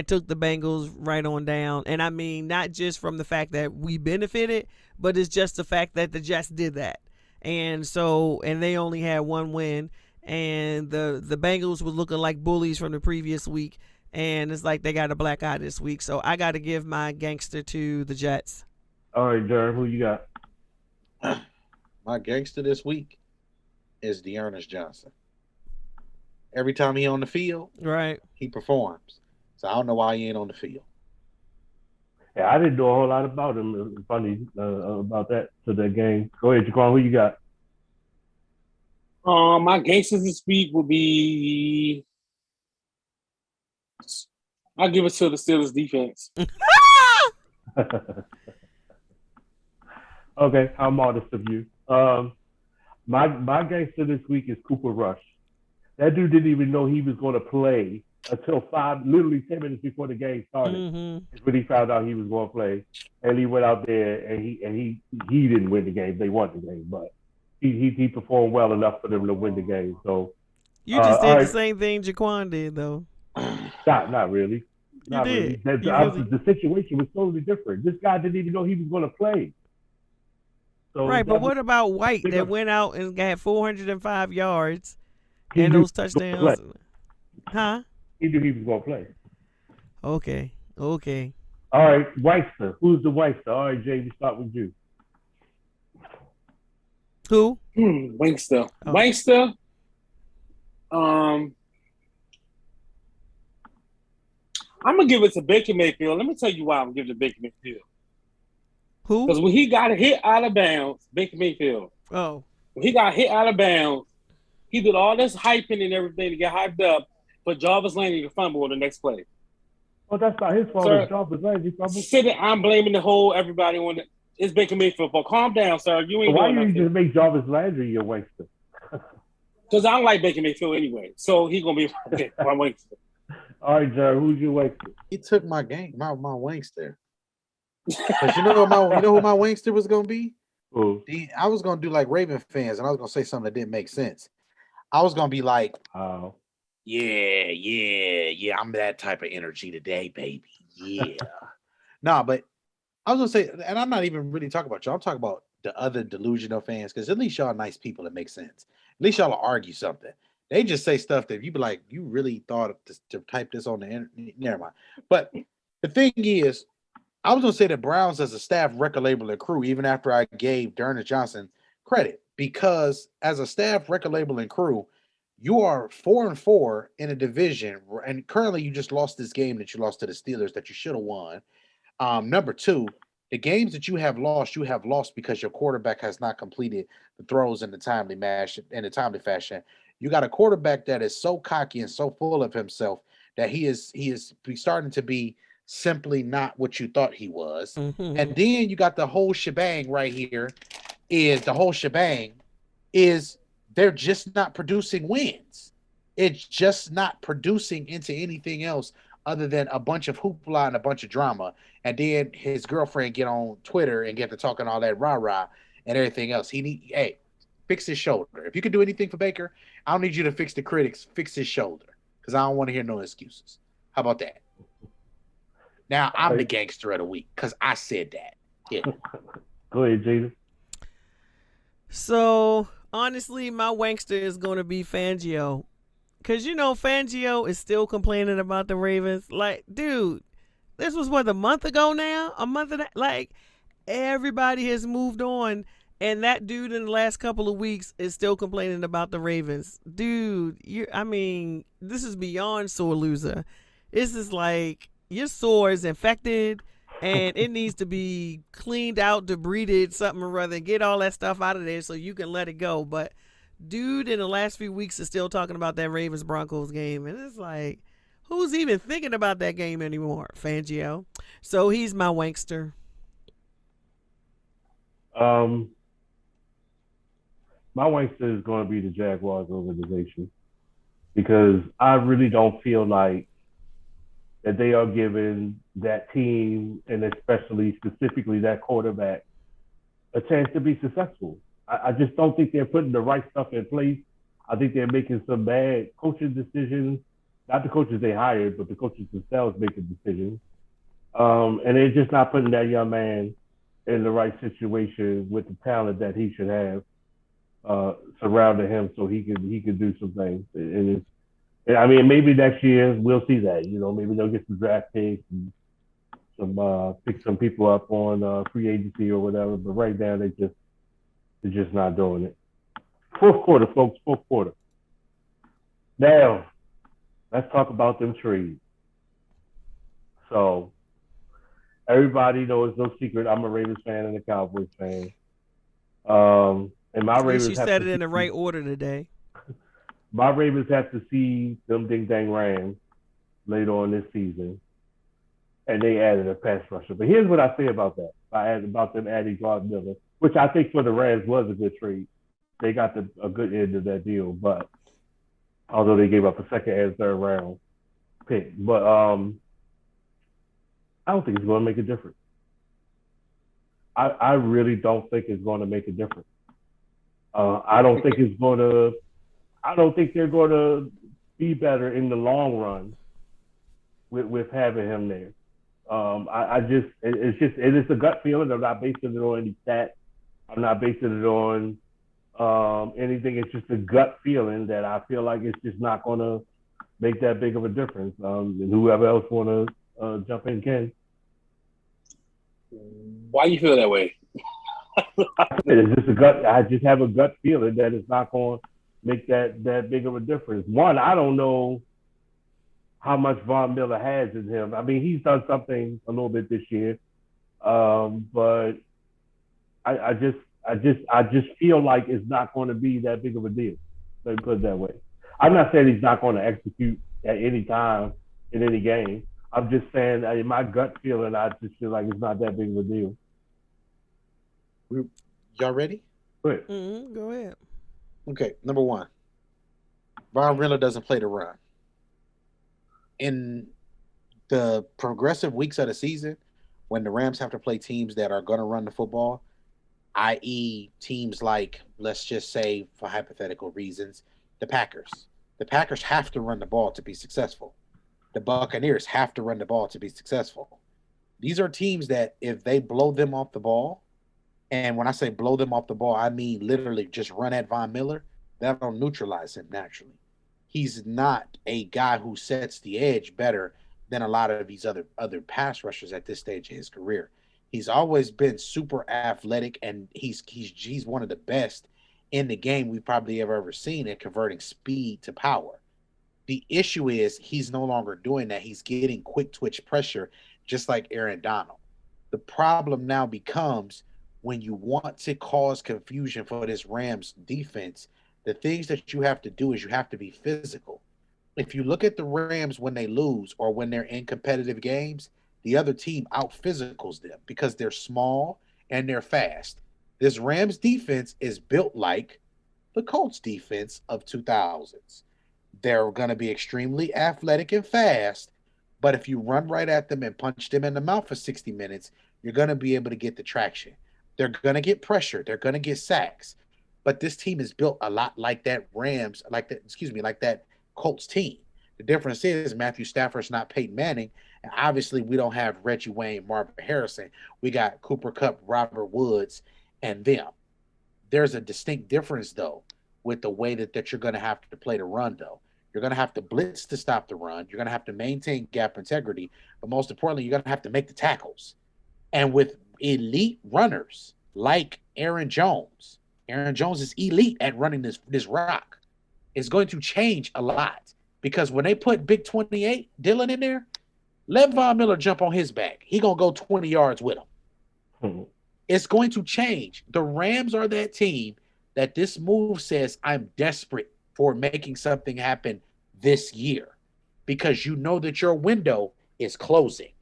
took the Bengals right on down. And I mean, not just from the fact that we benefited, but it's just the fact that the Jets did that, and they only had one win, and the Bengals were looking like bullies from the previous week, and it's like they got a black eye this week. So I got to give my gangster to the Jets. All right, Jared, who you got? My gangster this week is Dearness Johnson. Every time he on the field, Right. he performs. So I don't know why he ain't on the field. Yeah, I didn't know a whole lot about him. Funny about that to the game. Go ahead, Jaquan. Who you got? My gangsters this week would be. I'll give it to the Steelers defense. Okay, how modest of you. My gangster this week is Cooper Rush. That dude didn't even know he was going to play until literally 10 minutes before the game started. Mm-hmm. Is when he found out he was going to play, and he went out there and he didn't win the game. They won the game, but he performed well enough for them to win the game. So You just did all the right. same thing Jaquan did, though. Not really. Not did. really. The situation was totally different. This guy didn't even know he was going to play. So Right, but that what about White big that up- went out and got 405 yards he and knew those he was gonna play. touchdowns? Huh? He knew he was going to play. Okay. All right, Weister. Who's the Weister? All right, Jay, we start with you. Who? Wankster. Oh. Wankster. I'm gonna give it to Baker Mayfield. Let me tell you why I'm giving it to Baker Mayfield. Because Who? when he got hit out of bounds, Baker Mayfield, Oh. when he got hit out of bounds, he did all this hyping and everything to get hyped up, but Jarvis Landry to fumble on the next play. Well, that's not his fault. Sir, It's Jarvis Landry fumble. I'm blaming the whole everybody on it. It's Baker Mayfield. But calm down, sir. You So ain't why doing you nothing. just make Jarvis Landry your Weister? Because I don't like Baker Mayfield anyway. So he gonna be my Wankster. All right, Jared, who's your Weister? He took my game, my wankster. Because you know who my wankster was gonna be? Who? I was gonna do like Raven fans, and I was gonna say something that didn't make sense. I was gonna be like, Oh. yeah, I'm that type of energy today, baby. Yeah. Nah, but I was gonna say, and I'm not even really talking about y'all. I'm talking about the other delusional fans, because at least y'all are nice people that make sense. At least y'all will argue something. They just say stuff that you be like, you really thought of to type this on the internet. Never mind. But the thing is, I was gonna say that Browns as a staff, record label, and crew, even after I gave Dearness Johnson credit, because as a staff, record label, and crew, you are 4-4 in a division, and currently you just lost this game that you lost to the Steelers that you should have won. Number two, the games that you have lost because your quarterback has not completed the throws in the timely fashion. You got a quarterback that is so cocky and so full of himself that he is starting to be simply not what you thought he was. Mm-hmm. And then you got the whole shebang right here. Is they're just not producing wins. It's just not producing into anything else other than a bunch of hoopla and a bunch of drama. And then his girlfriend get on Twitter and get to talking all that rah-rah and everything else. Fix his shoulder. If you can do anything for Baker, I don't need you to fix the critics. Fix his shoulder, because I don't want to hear no excuses. How about that? Now I'm the gangster of the week because I said that. Yeah. Go ahead, Jada. So honestly, my wankster is going to be Fangio. Because, Fangio is still complaining about the Ravens. Like, dude, this was a month ago now? A month and like, everybody has moved on. And that dude in the last couple of weeks is still complaining about the Ravens. Dude, this is beyond sore loser. This is like, your sore is infected and it needs to be cleaned out, debrided, something or other. Get all that stuff out of there so you can let it go. But dude, in the last few weeks, is still talking about that Ravens Broncos game, and it's like, who's even thinking about that game anymore? Fangio. So he's my wankster. My wankster is going to be the Jaguars organization because I really don't feel like that they are giving that team and especially specifically that quarterback a chance to be successful. I just don't think they're putting the right stuff in place. I think they're making some bad coaching decisions. Not the coaches they hired, but the coaches themselves making decisions. And they're just not putting that young man in the right situation with the talent that he should have surrounding him so he can do some things. And I mean, maybe next year we'll see that. You know, maybe they'll get some draft picks and pick some people up on free agency or whatever. But right now they're just not doing it. Fourth quarter, folks. Fourth quarter. Now, let's talk about them trades. So, everybody knows no secret. I'm a Ravens fan and a Cowboys fan. And my Ravens. You said it in the right order today. My Ravens have to see them ding dang Rams later on this season, and they added a pass rusher. But here's what I say about that. About them adding Vaughn Miller, which I think for the Rams was a good trade. They got a good end of that deal, but although they gave up a second and third round pick, but I don't think it's going to make a difference. I really don't think it's going to make a difference. I don't think it's going to. I don't think they're going to be better in the long run with having him there. It is a gut feeling. I'm not basing it on any stats. I'm not basing it on anything. It's just a gut feeling that I feel like it's just not going to make that big of a difference. And whoever else want to jump in can. Why you feel that way? It's just a gut. I just have a gut feeling that it's not going to make that big of a difference. One, I don't know how much Vaughn Miller has in him. I mean, he's done something a little bit this year, but I just feel like it's not going to be that big of a deal. Let me put it that way. I'm not saying he's not going to execute at any time in any game. I'm just saying, in my gut feeling, I just feel like it's not that big of a deal. Y'all ready? Go ahead. Go ahead. Okay, number one, Vaughn Miller doesn't play the run. In the progressive weeks of the season, when the Rams have to play teams that are going to run the football, i.e. teams like, let's just say, for hypothetical reasons, the Packers. The Packers have to run the ball to be successful. The Buccaneers have to run the ball to be successful. These are teams that if they blow them off the ball, and when I say blow them off the ball, I mean literally just run at Vaughn Miller, that'll neutralize him naturally. He's not a guy who sets the edge better than a lot of these other pass rushers at this stage of his career. He's always been super athletic, and he's one of the best in the game we've probably ever seen at converting speed to power. The issue is he's no longer doing that. He's getting quick twitch pressure, just like Aaron Donald. The problem now becomes when you want to cause confusion for this Rams defense, the things that you have to do is you have to be physical. If you look at the Rams when they lose or when they're in competitive games, the other team out-physicals them because they're small and they're fast. This Rams defense is built like the Colts defense of 2000s. They're going to be extremely athletic and fast, but if you run right at them and punch them in the mouth for 60 minutes, you're going to be able to get the traction. They're going to get pressure. They're going to get sacks. But this team is built a lot like that like that Colts team. The difference is Matthew Stafford's not Peyton Manning, and obviously we don't have Reggie Wayne, Marvin Harrison. We got Cooper Kupp, Robert Woods, and them. There's a distinct difference, though, with the way that you're going to have to play the run, though. You're going to have to blitz to stop the run. You're going to have to maintain gap integrity. But most importantly, you're going to have to make the tackles. And with elite runners like Aaron Jones is elite at running this rock. It's going to change a lot because when they put Big 28 Dylan in there, Let Von Miller jump on his back. He gonna go 20 yards with him. Hmm. It's going to change. The Rams are that team that this move says, I'm desperate for making something happen this year because you know that your window is closing.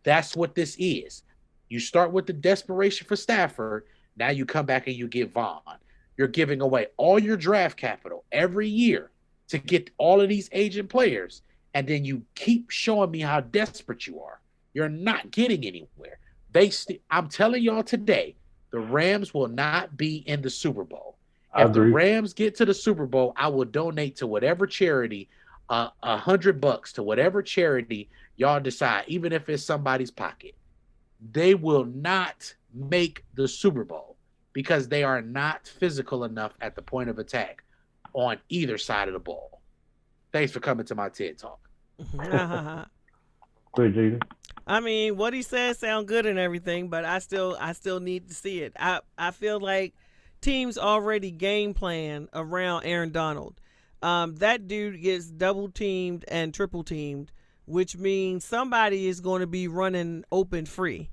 That's what this is. You start with the desperation for Stafford. Now you come back and you get Vaughn. You're giving away all your draft capital every year to get all of these aging players. And then you keep showing me how desperate you are. You're not getting anywhere. I'm telling y'all today, the Rams will not be in the Super Bowl. I If the agree. Rams get to the Super Bowl, I will donate to whatever charity, $100 to whatever charity y'all decide, even if it's somebody's pocket. They will not make the Super Bowl because they are not physical enough at the point of attack on either side of the ball. Thanks for coming to my TED Talk. Great, Jaden. I mean, what he says sound good and everything, but I still need to see it. I feel like teams already game plan around Aaron Donald. That dude gets double teamed and triple teamed, which means somebody is going to be running open free.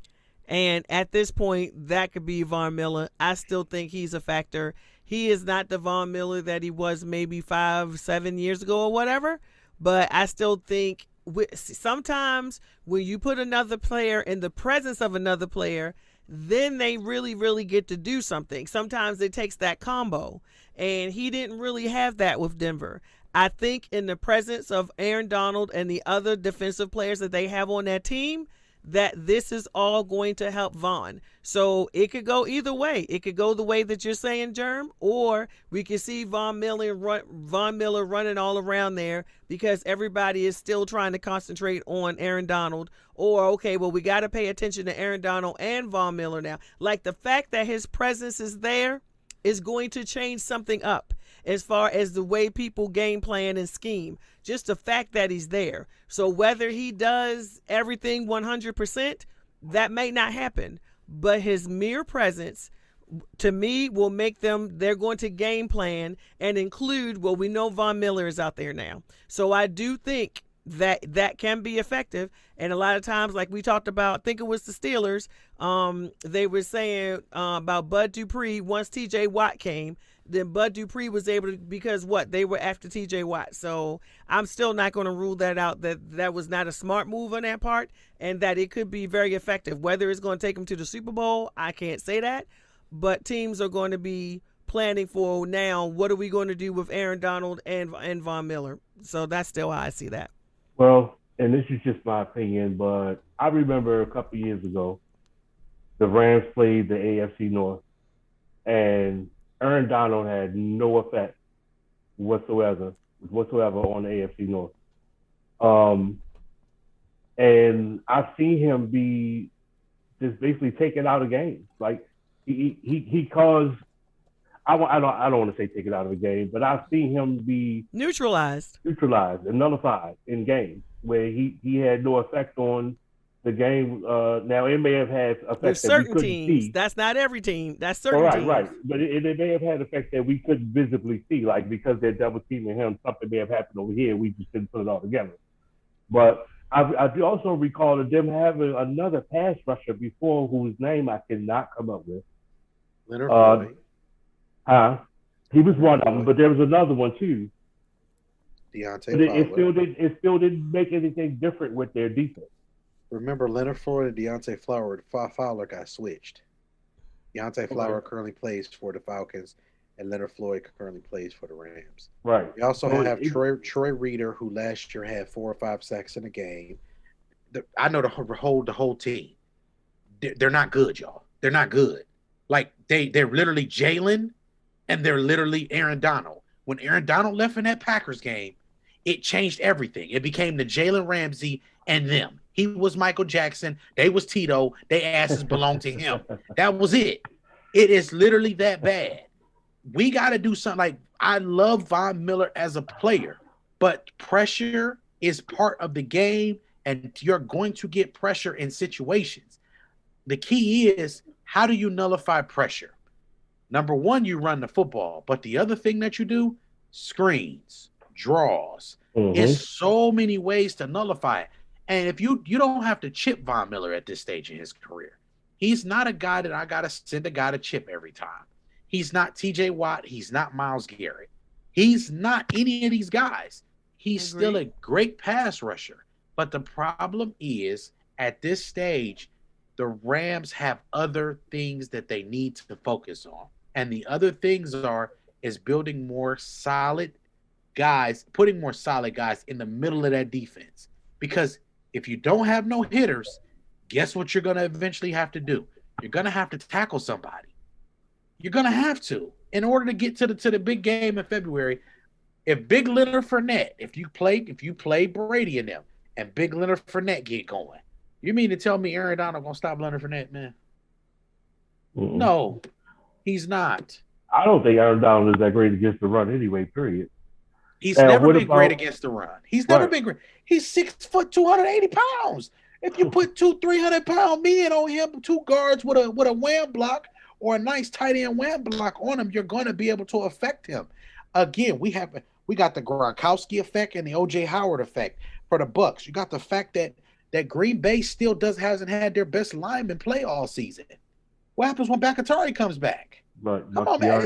And at this point, that could be Von Miller. I still think he's a factor. He is not the Von Miller that he was maybe 5-7 years ago or whatever, but I still think sometimes when you put another player in the presence of another player, then they really, really get to do something. Sometimes it takes that combo, and he didn't really have that with Denver. I think in the presence of Aaron Donald and the other defensive players that they have on that team, that this is all going to help Vaughn. So it could go either way. It could go the way that you're saying, Germ, or we could see Von Miller running all around there because everybody is still trying to concentrate on Aaron Donald. Or, okay, well, we got to pay attention to Aaron Donald and Von Miller now. Like the fact that his presence is there is going to change something up as far as the way people game plan and scheme. Just the fact that he's there. So whether he does everything 100%, that may not happen. But his mere presence, to me, will make they're going to game plan and include, well, we know Von Miller is out there now. So I do think that can be effective. And a lot of times, like we talked about, I think it was the Steelers, they were saying about Bud Dupree, once TJ Watt came, then Bud Dupree was able to, because they were after TJ Watt. So I'm still not going to rule that out, that was not a smart move on that part, and that it could be very effective. Whether it's going to take them to the Super Bowl, I can't say that, but teams are going to be planning for now, what are we going to do with Aaron Donald and Von Miller? So that's still how I see that. Well, and this is just my opinion, but I remember a couple of years ago, the Rams played the AFC North, and Aaron Donald had no effect whatsoever on the AFC North. And I've seen him be just basically taken out of games. Like he caused. I don't want to say taken out of the game, but I've seen him be neutralized and nullified in games where he had no effect on the game. Now it may have had effect with that we certain couldn't teams. see. That's not every team. That's certain teams. Right. But it may have had effect that we couldn't visibly see, like because they're double teaming him, something may have happened over here. We just didn't put it all together. But I do also recall them having another pass rusher before, whose name I cannot come up with. Leonard Floyd. He was one of them, but there was another one too. Deontay Fowler. It still didn't make anything different with their defense. Remember, Leonard Floyd and Deontay Fowler got switched. Deontay Fowler currently plays for the Falcons, and Leonard Floyd currently plays for the Rams. Right. We also have Troy Reader, who last year had 4 or 5 sacks in a game. I know the whole team. They're not good, y'all. They're not good. Like they're literally Jalen, and they're literally Aaron Donald. When Aaron Donald left in that Packers game, it changed everything. It became the Jalen Ramsey and them. He was Michael Jackson. They was Tito. They asses belonged to him. That was it. It is literally that bad. We got to do something. Like, I love Von Miller as a player, but pressure is part of the game, and you're going to get pressure in situations. The key is, how do you nullify pressure? Number one, you run the football, but the other thing that you do, screens, draws. It's so many ways to nullify it. And if you don't have to chip Von Miller at this stage in his career. He's not a guy that I got to send a guy to chip every time. He's not TJ Watt. He's not Myles Garrett. He's not any of these guys. He's still a great pass rusher. But the problem is, at this stage, the Rams have other things that they need to focus on. And the other things is building more solid guys, putting more solid guys in the middle of that defense. Because if you don't have no hitters, guess what you're going to eventually have to do? You're going to have to tackle somebody. You're going to have to. In order to get to the big game in February, if Big Leonard Fournette, if you play Brady and them, and Big Leonard Fournette get going, you mean to tell me Aaron Donald going to stop Leonard Fournette, man? Mm-mm. No, he's not. I don't think Aaron Donald is that great against the run anyway, period. He's never been great against the run. He's never been great. He's 6 foot, 280 pounds. If you put 300-pound men on him, 2 guards with a wham block or a nice tight end wham block on him, you're going to be able to affect him. Again, we got the Gronkowski effect and the O.J. Howard effect for the Bucs. You got the fact that Green Bay still hasn't had their best lineman play all season. What happens when Bakatari comes back? But come on, man.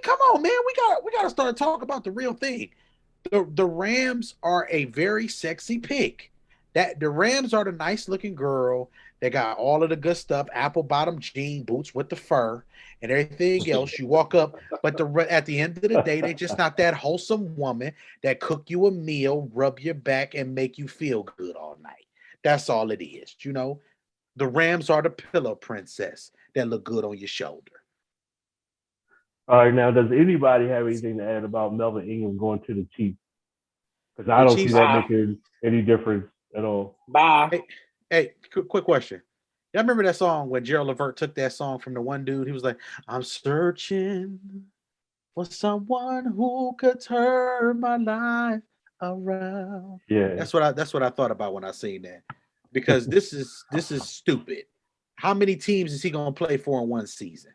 Come on, man. We got to start talking about the real thing. The Rams are a very sexy pick. That the Rams are the nice looking girl. They got all of the good stuff, apple bottom jean boots with the fur and everything else. You walk up, but at the end of the day, they're just not that wholesome woman that cook you a meal, rub your back, and make you feel good all night. That's all it is. You know, the Rams are the pillow princess that look good on your shoulder. All right, now, does anybody have anything to add about Melvin Ingram going to the Chiefs? Because I don't see that making any difference at all. Bye. Hey, quick question. Y'all remember that song when Gerald Levert took that song from the one dude? He was like, I'm searching for someone who could turn my life around. Yeah. That's what I thought about when I seen that. Because this is stupid. How many teams is he gonna play for in one season?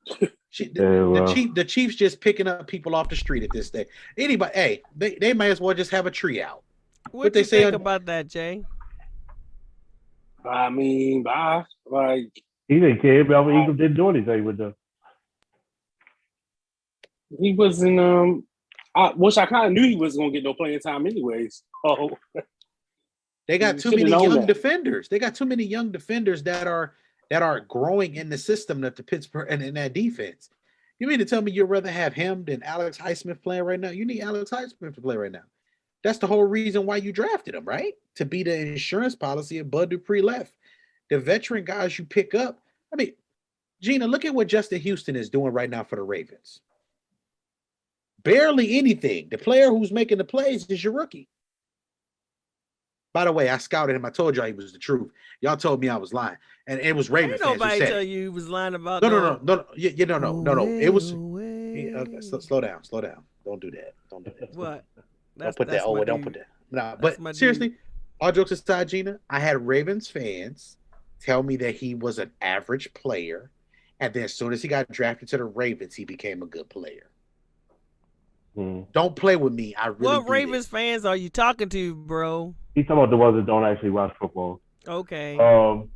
The Chiefs just picking up people off the street at this day. Anybody, hey, they may as well just have a tree out. What do you think about that, Jay? I mean, like he didn't care. Melvin Ingram didn't do anything with them. He wasn't. Which I kind of knew he wasn't gonna get no playing time anyways. Oh, they got too many young defenders. They got too many young defenders that are growing in the system that the Pittsburgh and in that defense. You mean to tell me you'd rather have him than Alex Highsmith playing right now? You need Alex Highsmith to play right now. That's the whole reason why you drafted him, right? To be the insurance policy if Bud Dupree left. The veteran guys you pick up. I mean, Gina, look at what Justin Houston is doing right now for the Ravens. Barely anything. The player who's making the plays is your rookie. By the way, I scouted him. I told y'all he was the truth. Y'all told me I was lying. And it was Ravens fans who said it. Nobody tell you he was lying about No. No. It was slow down. Don't do that. What? Don't put that. Don't put that. No, but seriously, all jokes aside, Gina, I had Ravens fans tell me that he was an average player, and then as soon as he got drafted to the Ravens, he became a good player. Don't play with me. I really. What Ravens fans are you talking to, bro? He's talking about the ones that don't actually watch football. Okay. So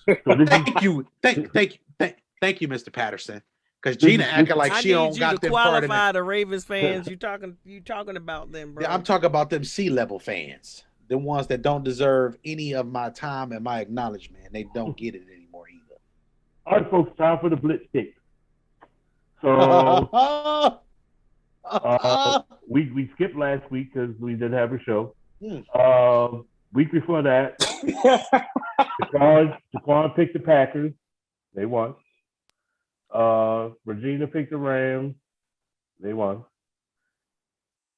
thank you, Mr. Patterson. Because Gina acting like she don't got them part of it. I need you to qualify the Ravens fans. You talking about them, bro? Yeah, I'm talking about them C-level fans, the ones that don't deserve any of my time and my acknowledgement. They don't get it anymore either. All right, folks, time for the blitz pick. So we skipped last week because we didn't have a show. Week before that, Jaquan picked the Packers. They won. Regina picked the Rams. They won.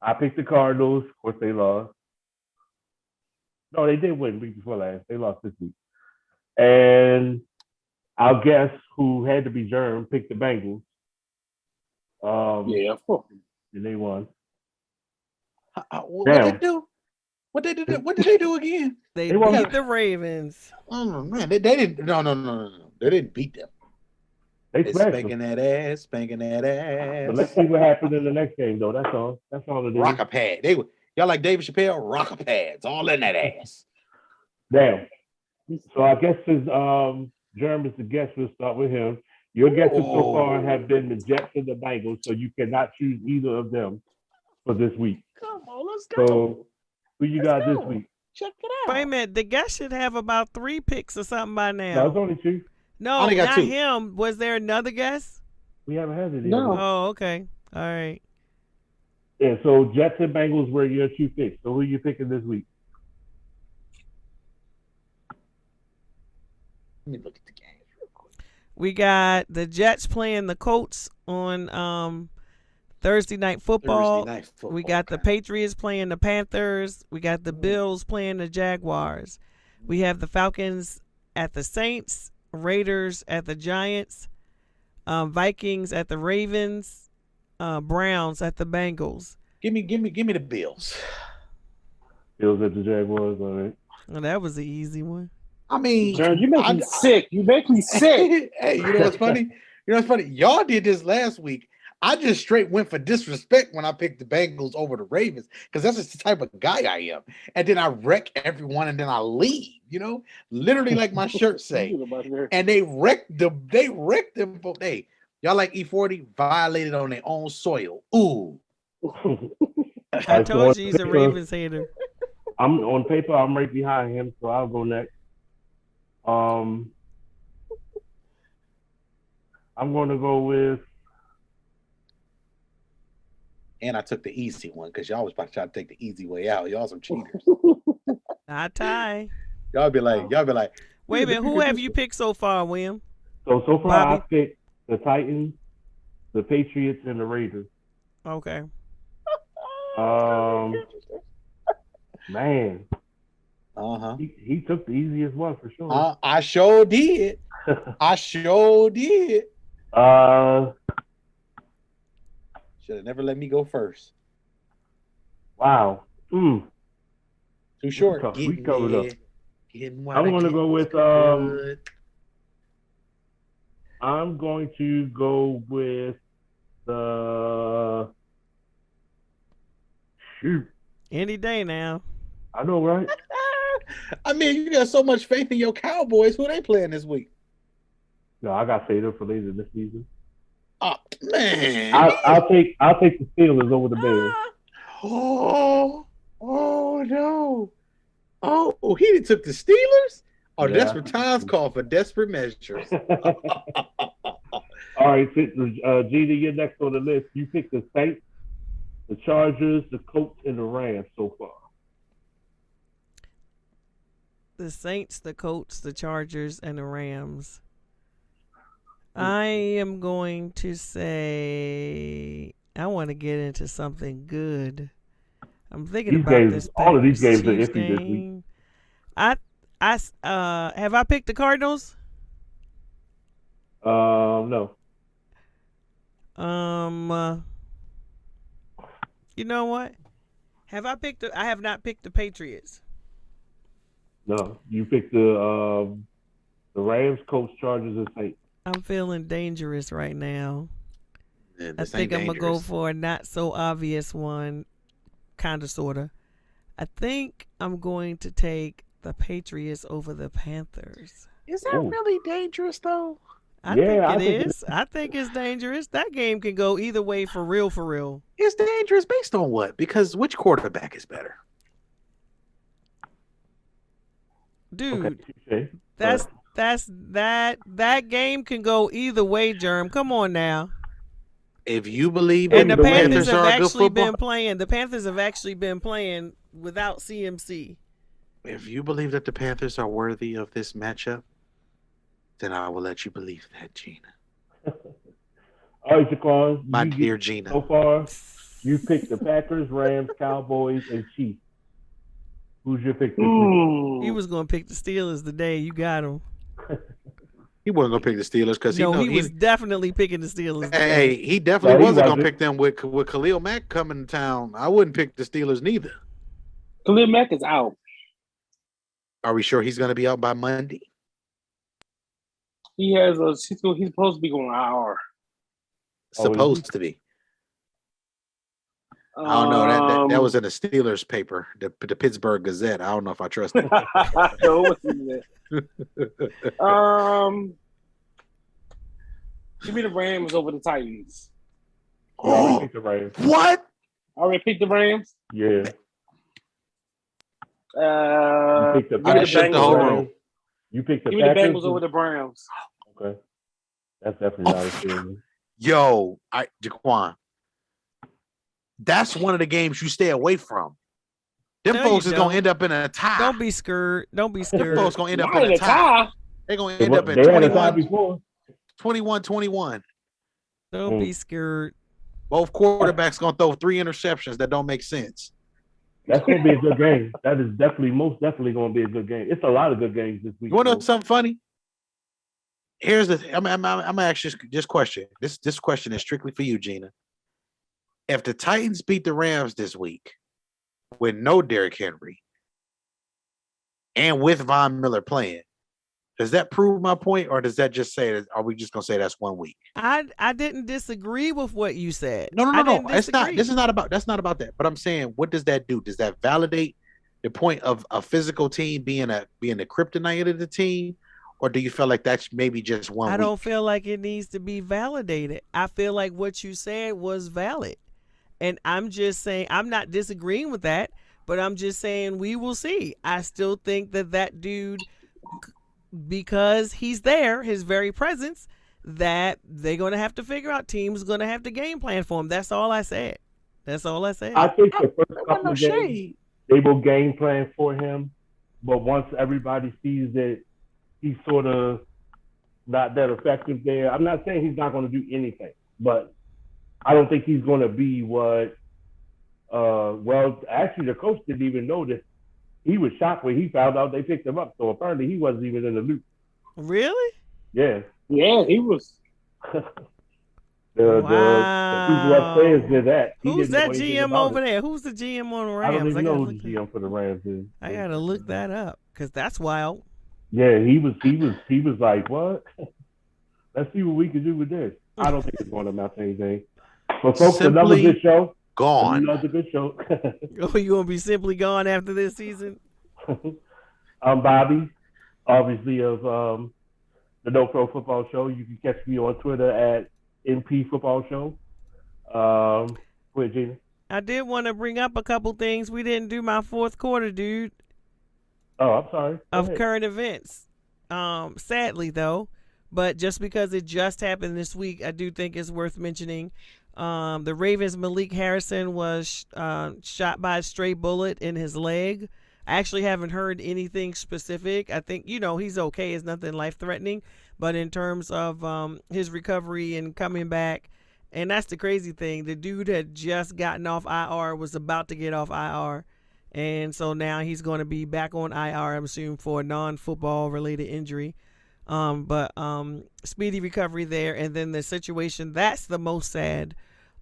I picked the Cardinals. Of course, they lost. No, they did win week before last. They lost this week. And our guest, who had to be Germ, picked the Bengals. Yeah, of course. And they won. What did they do? What did they do again? They beat the Ravens. Oh man, they didn't. No. They didn't beat them. They spanking that ass. But let's see what happens in the next game, though. That's all. That's all it is. Rock a pad. Y'all like David Chappelle? Rocker pads, all in that ass. Damn. So I guess since Jerem is the guest, we'll start with him. Your guesses so far have been the Jets and the Bengals, so you cannot choose either of them for this week. Come on, let's go. So who you got this week? Check it out. Wait a minute. The guest should have about 3 picks or something by now. No, it's only 2. No, only got not 2. him. Was there another guest? We haven't had it yet. No. Oh, okay. All right. Yeah, so Jets and Bengals were your 2 picks. So who are you picking this week? Let me look at the game real quick. We got the Jets playing the Colts on Thursday Night Football. We got the Patriots playing the Panthers. We got the Bills playing the Jaguars. We have the Falcons at the Saints, Raiders at the Giants, Vikings at the Ravens, Browns at the Bengals. Give me the Bills. Bills at the Jaguars, all right. Well, that was the easy one. I mean, Jared, you make me sick. You make me sick. Hey, you know what's funny? You know what's funny? Y'all did this last week. I just straight went for disrespect when I picked the Bengals over the Ravens because that's just the type of guy I am. And then I wreck everyone and then I leave, literally like my shirt say. And they wrecked them. They wrecked them. Hey, y'all like E40 violated on their own soil. Ooh. I told you he's a Ravens hater. I'm on paper. I'm right behind him, so I'll go next. I'm going to go with. And I took the easy one because y'all was about to try to take the easy way out. Y'all some cheaters. Not Ty. Y'all be like. Wait a minute. Who have you picked so far, William? So far Bobby? I picked the Titans, the Patriots, and the Raiders. Okay. Man. Uh-huh. He took the easiest one for sure. I sure did. I sure did. Should have never let me go first. Wow. Too short. We covered up. I'm going to go with I'm going to go with the shoot. Any day now. I know, right? I mean, you got so much faith in your Cowboys. Who they playing this week? No, I got Seder for later this season. Oh man, I'll take the Steelers over the Bears. Oh no! Oh, he took the Steelers. Oh, yeah. Desperate times call for desperate measures. All right, Gina, you're next on the list. You picked the Saints, the Chargers, the Colts, and the Rams so far. The Saints, the Colts, the Chargers, and the Rams. I am going to say I want to get into something good. I'm thinking about this. All of these games are iffy this week. Have I picked the Cardinals? No. You know what? I have not picked the Patriots. No, you picked the Rams, Colts, Chargers, and Saints. I'm feeling dangerous right now. Yeah, I think I'm gonna go for a not so obvious one, kind of, sorta. I think I'm going to take the Patriots over the Panthers. Is that really dangerous though? I think it is. I think it's dangerous. That game can go either way for real, for real. It's dangerous based on what? Because which quarterback is better? Dude, okay. that game can go either way, Germ. Come on now. If you believe and the Panthers have actually been playing. The Panthers have actually been playing without CMC. If you believe that the Panthers are worthy of this matchup, then I will let you believe that, Gina. All right, Jaquan. My dear Gina. So far, you picked the Packers, Rams, Cowboys, and Chiefs. Who's your pick this week? He was going to pick the Steelers today. You got him. He wasn't going to pick the Steelers because he was definitely picking the Steelers. Hey, he definitely wasn't going to pick them with Khalil Mack coming to town. I wouldn't pick the Steelers neither. Khalil Mack is out. Are we sure he's going to be out by Monday? He's supposed to be going IR. Supposed to be. I don't know that was in the Steelers paper, the Pittsburgh Gazette. I don't know if I trust it. No, it wasn't that. Give me the Rams over the Titans. I picked the Rams. What? I already picked the Rams. Yeah. I just shook the whole room. You picked the Give me the Packers Bengals over the Browns. Okay. That's definitely not a feeling. Yo, Jaquan. That's one of the games you stay away from. Them folks is going to end up in a tie. Don't be scared. Don't be scared. Them folks going to end up in a tie. They're going to end up in 21-21. Don't be scared. Both quarterbacks going to throw 3 interceptions that don't make sense. That's going to be a good game. That is most definitely going to be a good game. It's a lot of good games this week. You want to know something funny? Here's the I'm going to ask you this question. This question is strictly for you, Gina. If the Titans beat the Rams this week with no Derrick Henry and with Von Miller playing, does that prove my point, or does that just say that? Are we just gonna say that's 1 week? I didn't disagree with what you said. No. It's not. This is not about. That's not about that. But I'm saying, what does that do? Does that validate the point of a physical team being the kryptonite of the team, or do you feel like that's maybe just 1 week? I don't feel like it needs to be validated. I feel like what you said was valid, and I'm just saying I'm not disagreeing with that, but I'm just saying we will see. I still think that dude, because he's there, his very presence, that they're going to have to figure out. Teams going to have to game plan for him. That's all I said. I think the first couple of games, they will game plan for him. But once everybody sees that he's sort of not that effective there, I'm not saying he's not going to do anything. But I don't think he's going to be what actually the coach didn't even know this. He was shocked when he found out they picked him up. So apparently he wasn't even in the loop. Really? Yeah. Yeah, he was. The people upstairs did that. Who's that GM over there? Who's the GM on the Rams? I don't even know who the GM for the Rams is. I gotta look that up because that's wild. Yeah, he was like, what? Let's see what we can do with this. I don't think it's going to amount to anything. But folks, another good show. Gone. Another good show. Oh, you gonna be simply gone after this season? I'm Bobby, obviously of the No Pro Football Show. You can catch me on Twitter at NP Football Show. Go ahead, Gina. I did want to bring up a couple things. We didn't do my fourth quarter, dude. Oh, I'm sorry. Of current events. Sadly, though, but just because it just happened this week, I do think it's worth mentioning. The Ravens' Malik Harrison was shot by a stray bullet in his leg. I actually haven't heard anything specific. I think, he's okay. It's nothing life-threatening. But in terms of his recovery and coming back, and that's the crazy thing. The dude had just gotten off IR, was about to get off IR. And so now he's going to be back on IR, I'm assuming, for a non-football related injury. But speedy recovery there. And then the situation that's the most sad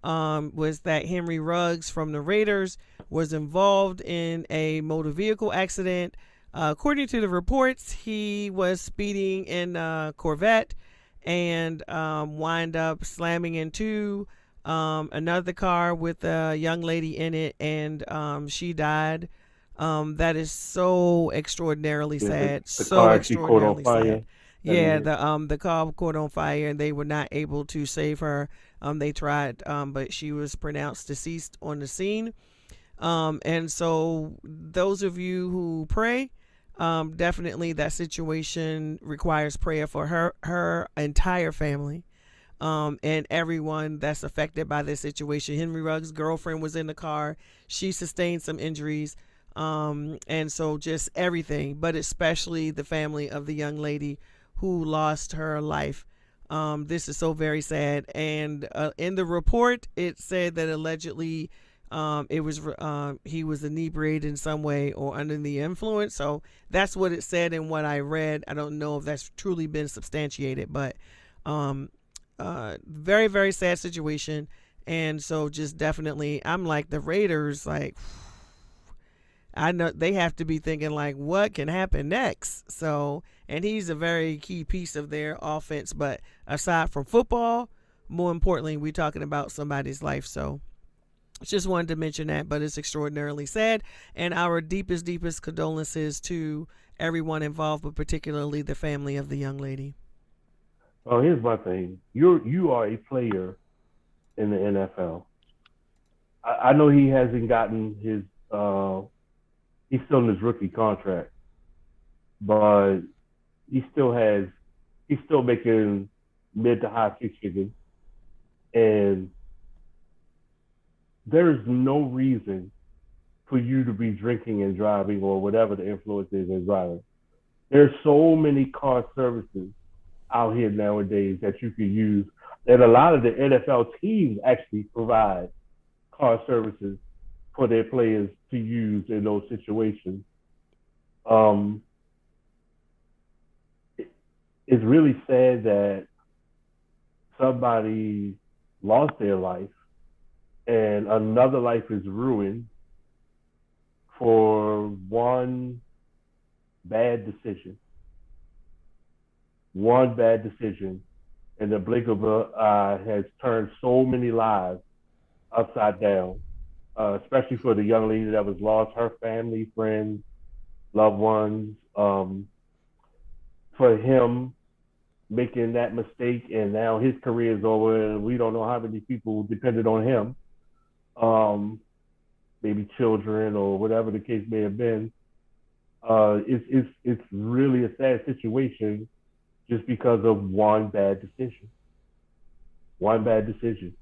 was that Henry Ruggs from the Raiders was involved in a motor vehicle accident. According to the reports, he was speeding in a Corvette and wind up slamming into another car with a young lady in it, and she died. That is so extraordinarily sad. So extraordinarily sad. Yeah, the car caught on fire and they were not able to save her. They tried, but she was pronounced deceased on the scene. And so those of you who pray, definitely that situation requires prayer for her entire family. And everyone that's affected by this situation. Henry Ruggs' girlfriend was in the car. She sustained some injuries. And so just everything, but especially the family of the young lady who lost her life. This is so very sad. And in the report, it said that allegedly he was inebriated in some way or under the influence. So that's what it said in what I read. I don't know if that's truly been substantiated, but very, very sad situation. And so just definitely, I'm like the Raiders, like, I know they have to be thinking like, what can happen next? So, and he's a very key piece of their offense. But aside from football, more importantly, we're talking about somebody's life. So Just wanted to mention that, but it's extraordinarily sad. And our deepest, deepest condolences to everyone involved, but particularly the family of the young lady. Oh, here's my thing. You are a player in the NFL. I know he hasn't gotten his. He's still in his rookie contract, but he still has. He's still making mid to high six figures, and there is no reason for you to be drinking and driving or whatever the influence is in driving. There's so many car services out here nowadays that you can use that a lot of the NFL teams actually provide car services for their players to use in those situations. Um, it's really sad that somebody lost their life and another life is ruined for one bad decision. One bad decision in the blink of an eye has turned so many lives upside down, especially for the young lady that was lost, her family, friends, loved ones. For him making that mistake and now his career is over and we don't know how many people depended on him, maybe children or whatever the case may have been. It's really a sad situation just because of one bad decision. One bad decision.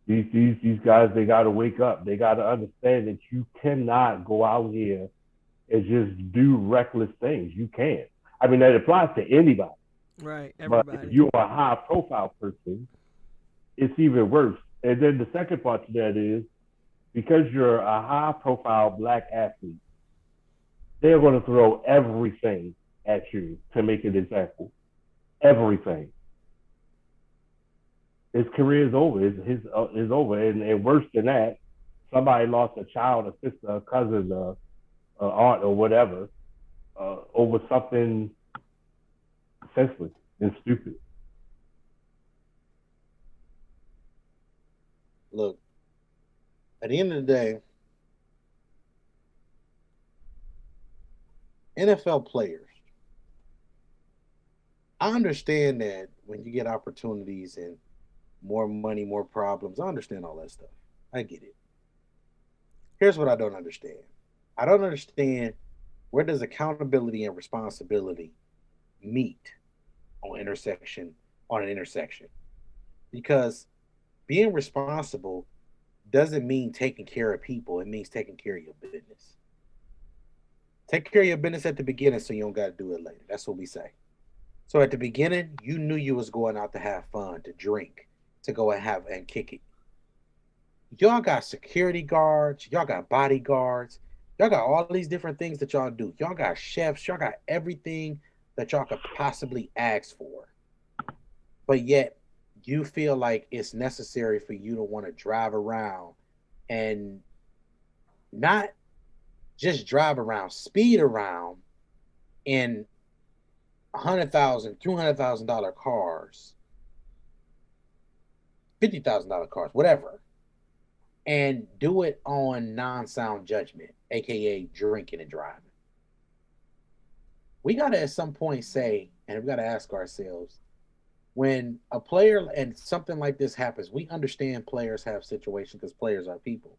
These guys, they got to wake up. They got to understand that you cannot go out here and just do reckless things. You can't. I mean, that applies to anybody. Right, everybody. But if you're a high-profile person, it's even worse. And then the second part to that is because you're a high-profile black athlete, they're going to throw everything at you to make an example. Everything. His career is over. His is over. And worse than that, somebody lost a child, a sister, a cousin, a aunt, or whatever, over something senseless and stupid. Look, at the end of the day, NFL players, I understand that when you get opportunities and more money, more problems, I understand all that stuff. I get it. Here's what I don't understand. I don't understand, where does accountability and responsibility meet on an intersection? Because being responsible doesn't mean taking care of people. It means taking care of your business. Take care of your business at the beginning so you don't got to do it later. That's what we say. So at the beginning, you knew you was going out to have fun, to drink, to go and kick it. Y'all got security guards. Y'all got bodyguards. Y'all got all these different things that y'all do. Y'all got chefs. Y'all got everything that y'all could possibly ask for. But yet, you feel like it's necessary for you to want to drive around and not just drive around, speed around in $100,000, $200,000 cars, $50,000 cars, whatever, and do it on non-sound judgment, aka drinking and driving. We gotta at some point say, and we gotta ask ourselves, when a player and something like this happens, we understand players have situations because players are people.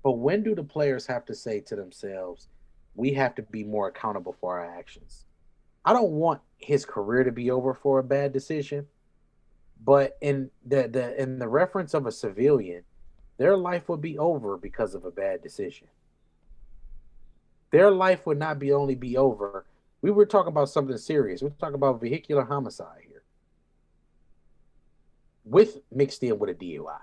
But when do the players have to say to themselves, we have to be more accountable for our actions? I don't want his career to be over for a bad decision, but in the reference of a civilian, their life would be over because of a bad decision. Their life would not be only be over. We were talking about something serious. We're talking about vehicular homicide here, with mixed in with a DUI.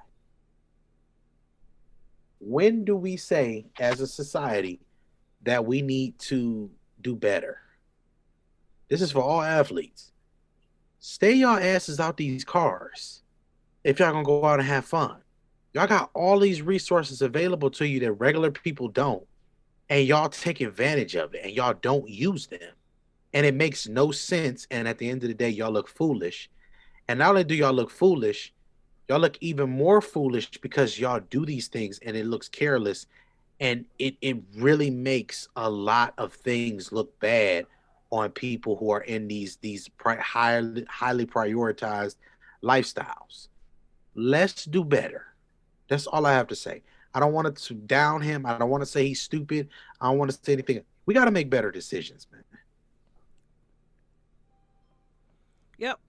When do we say as a society that we need to do better? This is for all athletes. Stay y'all asses out these cars if y'all gonna go out and have fun. Y'all got all these resources available to you that regular people don't, and y'all take advantage of it and y'all don't use them. And it makes no sense. And at the end of the day, y'all look foolish. And not only do y'all look foolish, Y'all look even more foolish because y'all do these things and it looks careless. And it really makes a lot of things look bad on people who are in these highly prioritized lifestyles. Let's do better. That's all I have to say. I don't want to down him. I don't want to say he's stupid. I don't want to say anything. We got to make better decisions, man. Yep.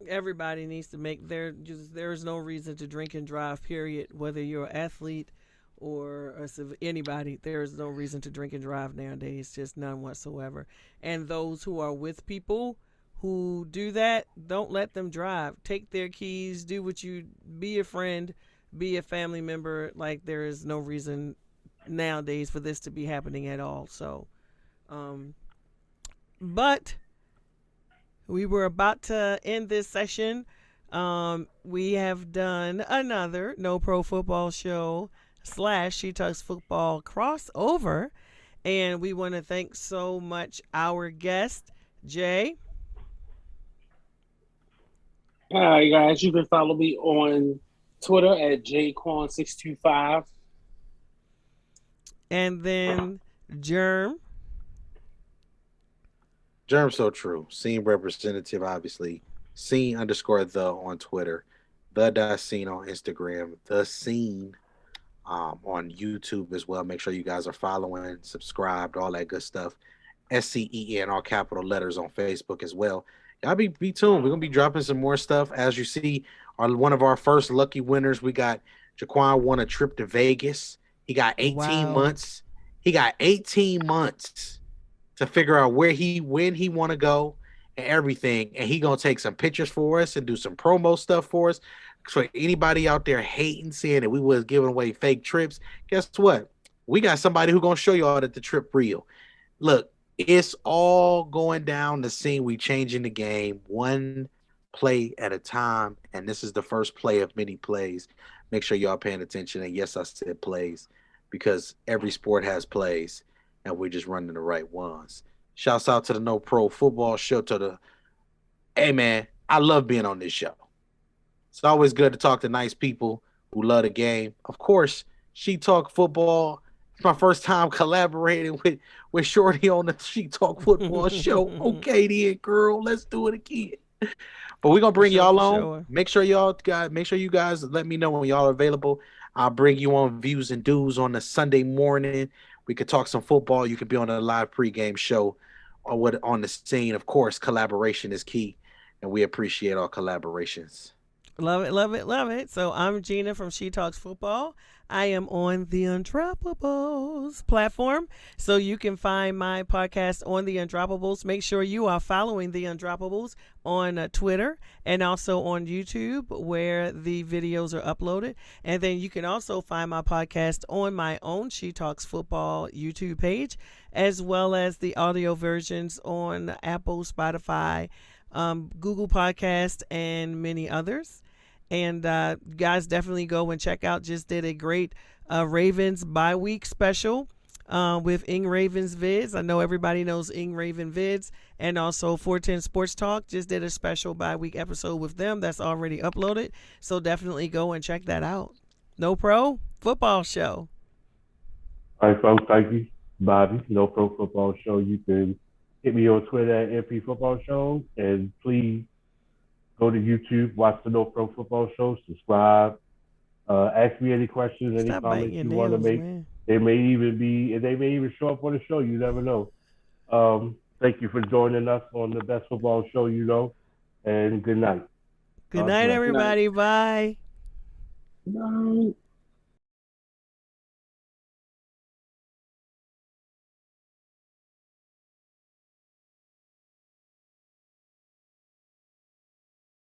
Everybody needs to make there's no reason to drink and drive, period. Whether you're an athlete or anybody, there's no reason to drink and drive nowadays, just none whatsoever. And those who are with people who do that, don't let them drive. Take their keys, be a friend, be a family member. Like, there is no reason nowadays for this to be happening at all. So, but we were about to end this session. We have done another No Pro Football Show / She Talks Football crossover, and we want to thank so much our guest, Jay. Hi guys, you can follow me on Twitter at jcorn625. And then Germ. Germ so true. Scene representative, obviously. Scene _the on Twitter. The.scene on Instagram. The Scene on YouTube as well. Make sure you guys are following, subscribed, all that good stuff. SCEN, all capital letters on Facebook as well. Y'all be tuned. We're gonna be dropping some more stuff. As you see, one of our first lucky winners, we got Jaquan won a trip to Vegas. He got 18 months. He got 18 months to figure out when he want to go and everything. And he gonna take some pictures for us and do some promo stuff for us. So anybody out there hating, saying that we was giving away fake trips, guess what? We got somebody who gonna show y'all that the trip real. Look, it's all going down the scene. We changing the game one play at a time, and this is the first play of many plays. Make sure y'all paying attention. And yes, I said plays because every sport has plays, and we're just running the right ones. Shouts out to the No Pro Football Show. Hey man, I love being on this show. It's always good to talk to nice people who love the game. Of course, She Talk Football. It's my first time collaborating with Shorty on the She Talk Football Show. Okay, then, girl, let's do it again. But we're gonna bring y'all on. Sure. Make sure you guys let me know when y'all are available. I'll bring you on Views and Dues on the Sunday morning. We could talk some football. You could be on a live pregame show or on the scene. Of course, collaboration is key, and we appreciate all collaborations. Love it, love it, love it. So I'm Gina from She Talks Football. I am on the Undroppables platform, so you can find my podcast on the Undroppables. Make sure you are following the Undroppables on Twitter and also on YouTube, where the videos are uploaded. And then you can also find my podcast on my own She Talks Football YouTube page, as well as the audio versions on Apple, Spotify, Google Podcast, and many others. And guys, definitely go and check out. Just did a great Ravens bye-week special with Ing Ravens Vids. I know everybody knows Ing Raven Vids. And also 410 Sports Talk just did a special bye-week episode with them that's already uploaded. So definitely go and check that out. No Pro Football Show. All right, folks. Thank you, Bobby. No Pro Football Show. You can hit me on Twitter at NP Football Show. And please go to YouTube, watch the No Pro Football Show, subscribe, ask me any questions, any comments you want to make. Man. They may even show up on the show. You never know. Thank you for joining us on the best football show you know, and good night. Good night, everybody. Bye. Good night.